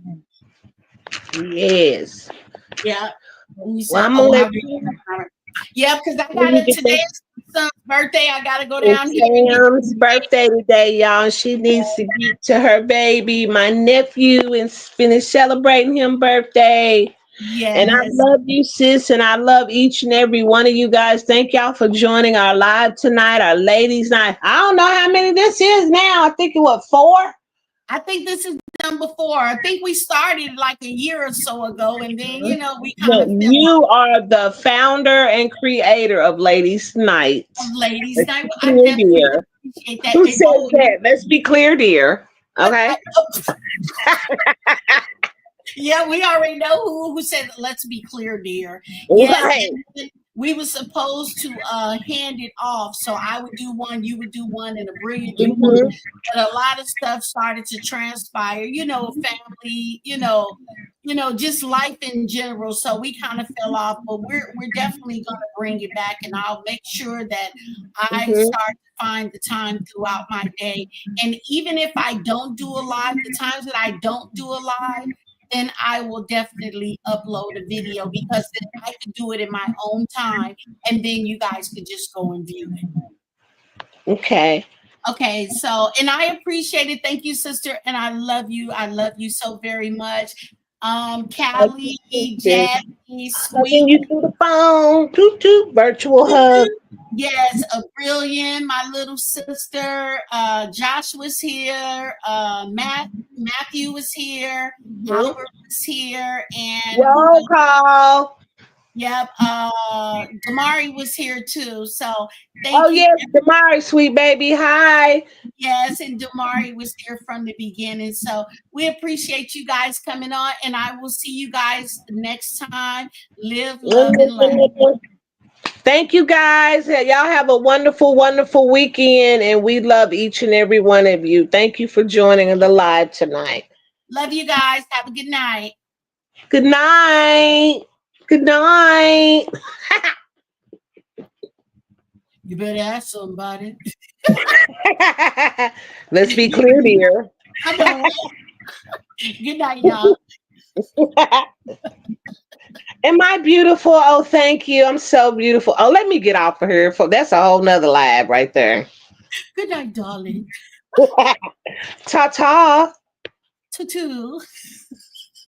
Yes. Yeah. Yeah, because I got it today. Son's birthday. I gotta go down here. Sam's birthday today, y'all. She needs to get to her baby, my nephew, and finish celebrating him birthday. Yes. And I love you, sis, and I love each and every one of you guys. Thank y'all for joining our live tonight, our ladies' night. I don't know how many this is now. I think it was 4. I think this is number 4. I think we started like a year or so ago, and then we kind of. You are the founder and creator of Ladies' Night. Ladies' Night. I definitely appreciate that. Who said that? Let's be clear, dear. Okay. Yeah, we already know who said, let's be clear, dear. Yes, right. We were supposed to hand it off. So I would do one, you would do one, and a Brilliant do one. But a lot of stuff started to transpire, family, just life in general. So we kind of fell off, but we're definitely going to bring it back, and I'll make sure that I start to find the time throughout my day. And even if I don't do a live, the times that I don't do a live, then I will definitely upload a video because then I could do it in my own time and then you guys could just go and view it. Okay. Okay, so and I appreciate it. Thank you, sister, and I love you. I love you so very much. Callie, Jackie, Hugging Sweet. you through the phone. Toot toot. Virtual hug. Yes, a brilliant, my little sister. Josh was here. Matthew was here. Albert was here, and Roll call. yep, Damari was here too. So Oh thank you. yes, Damari, sweet baby. Hi. Yes, and Damari was here from the beginning. So we appreciate you guys coming on, and I will see you guys next time. Live, love, and laugh. Thank you guys. Y'all have a wonderful, wonderful weekend, and we love each and every one of you. Thank you for joining the live tonight. Love you guys. Have a good night. Good night. Good night. You better ask somebody. Let's be clear here. I know. Good night, y'all. Am I beautiful? Oh, thank you. I'm so beautiful. Oh, let me get off of here. That's a whole nother live right there. Good night, darling. Ta ta. Tutu.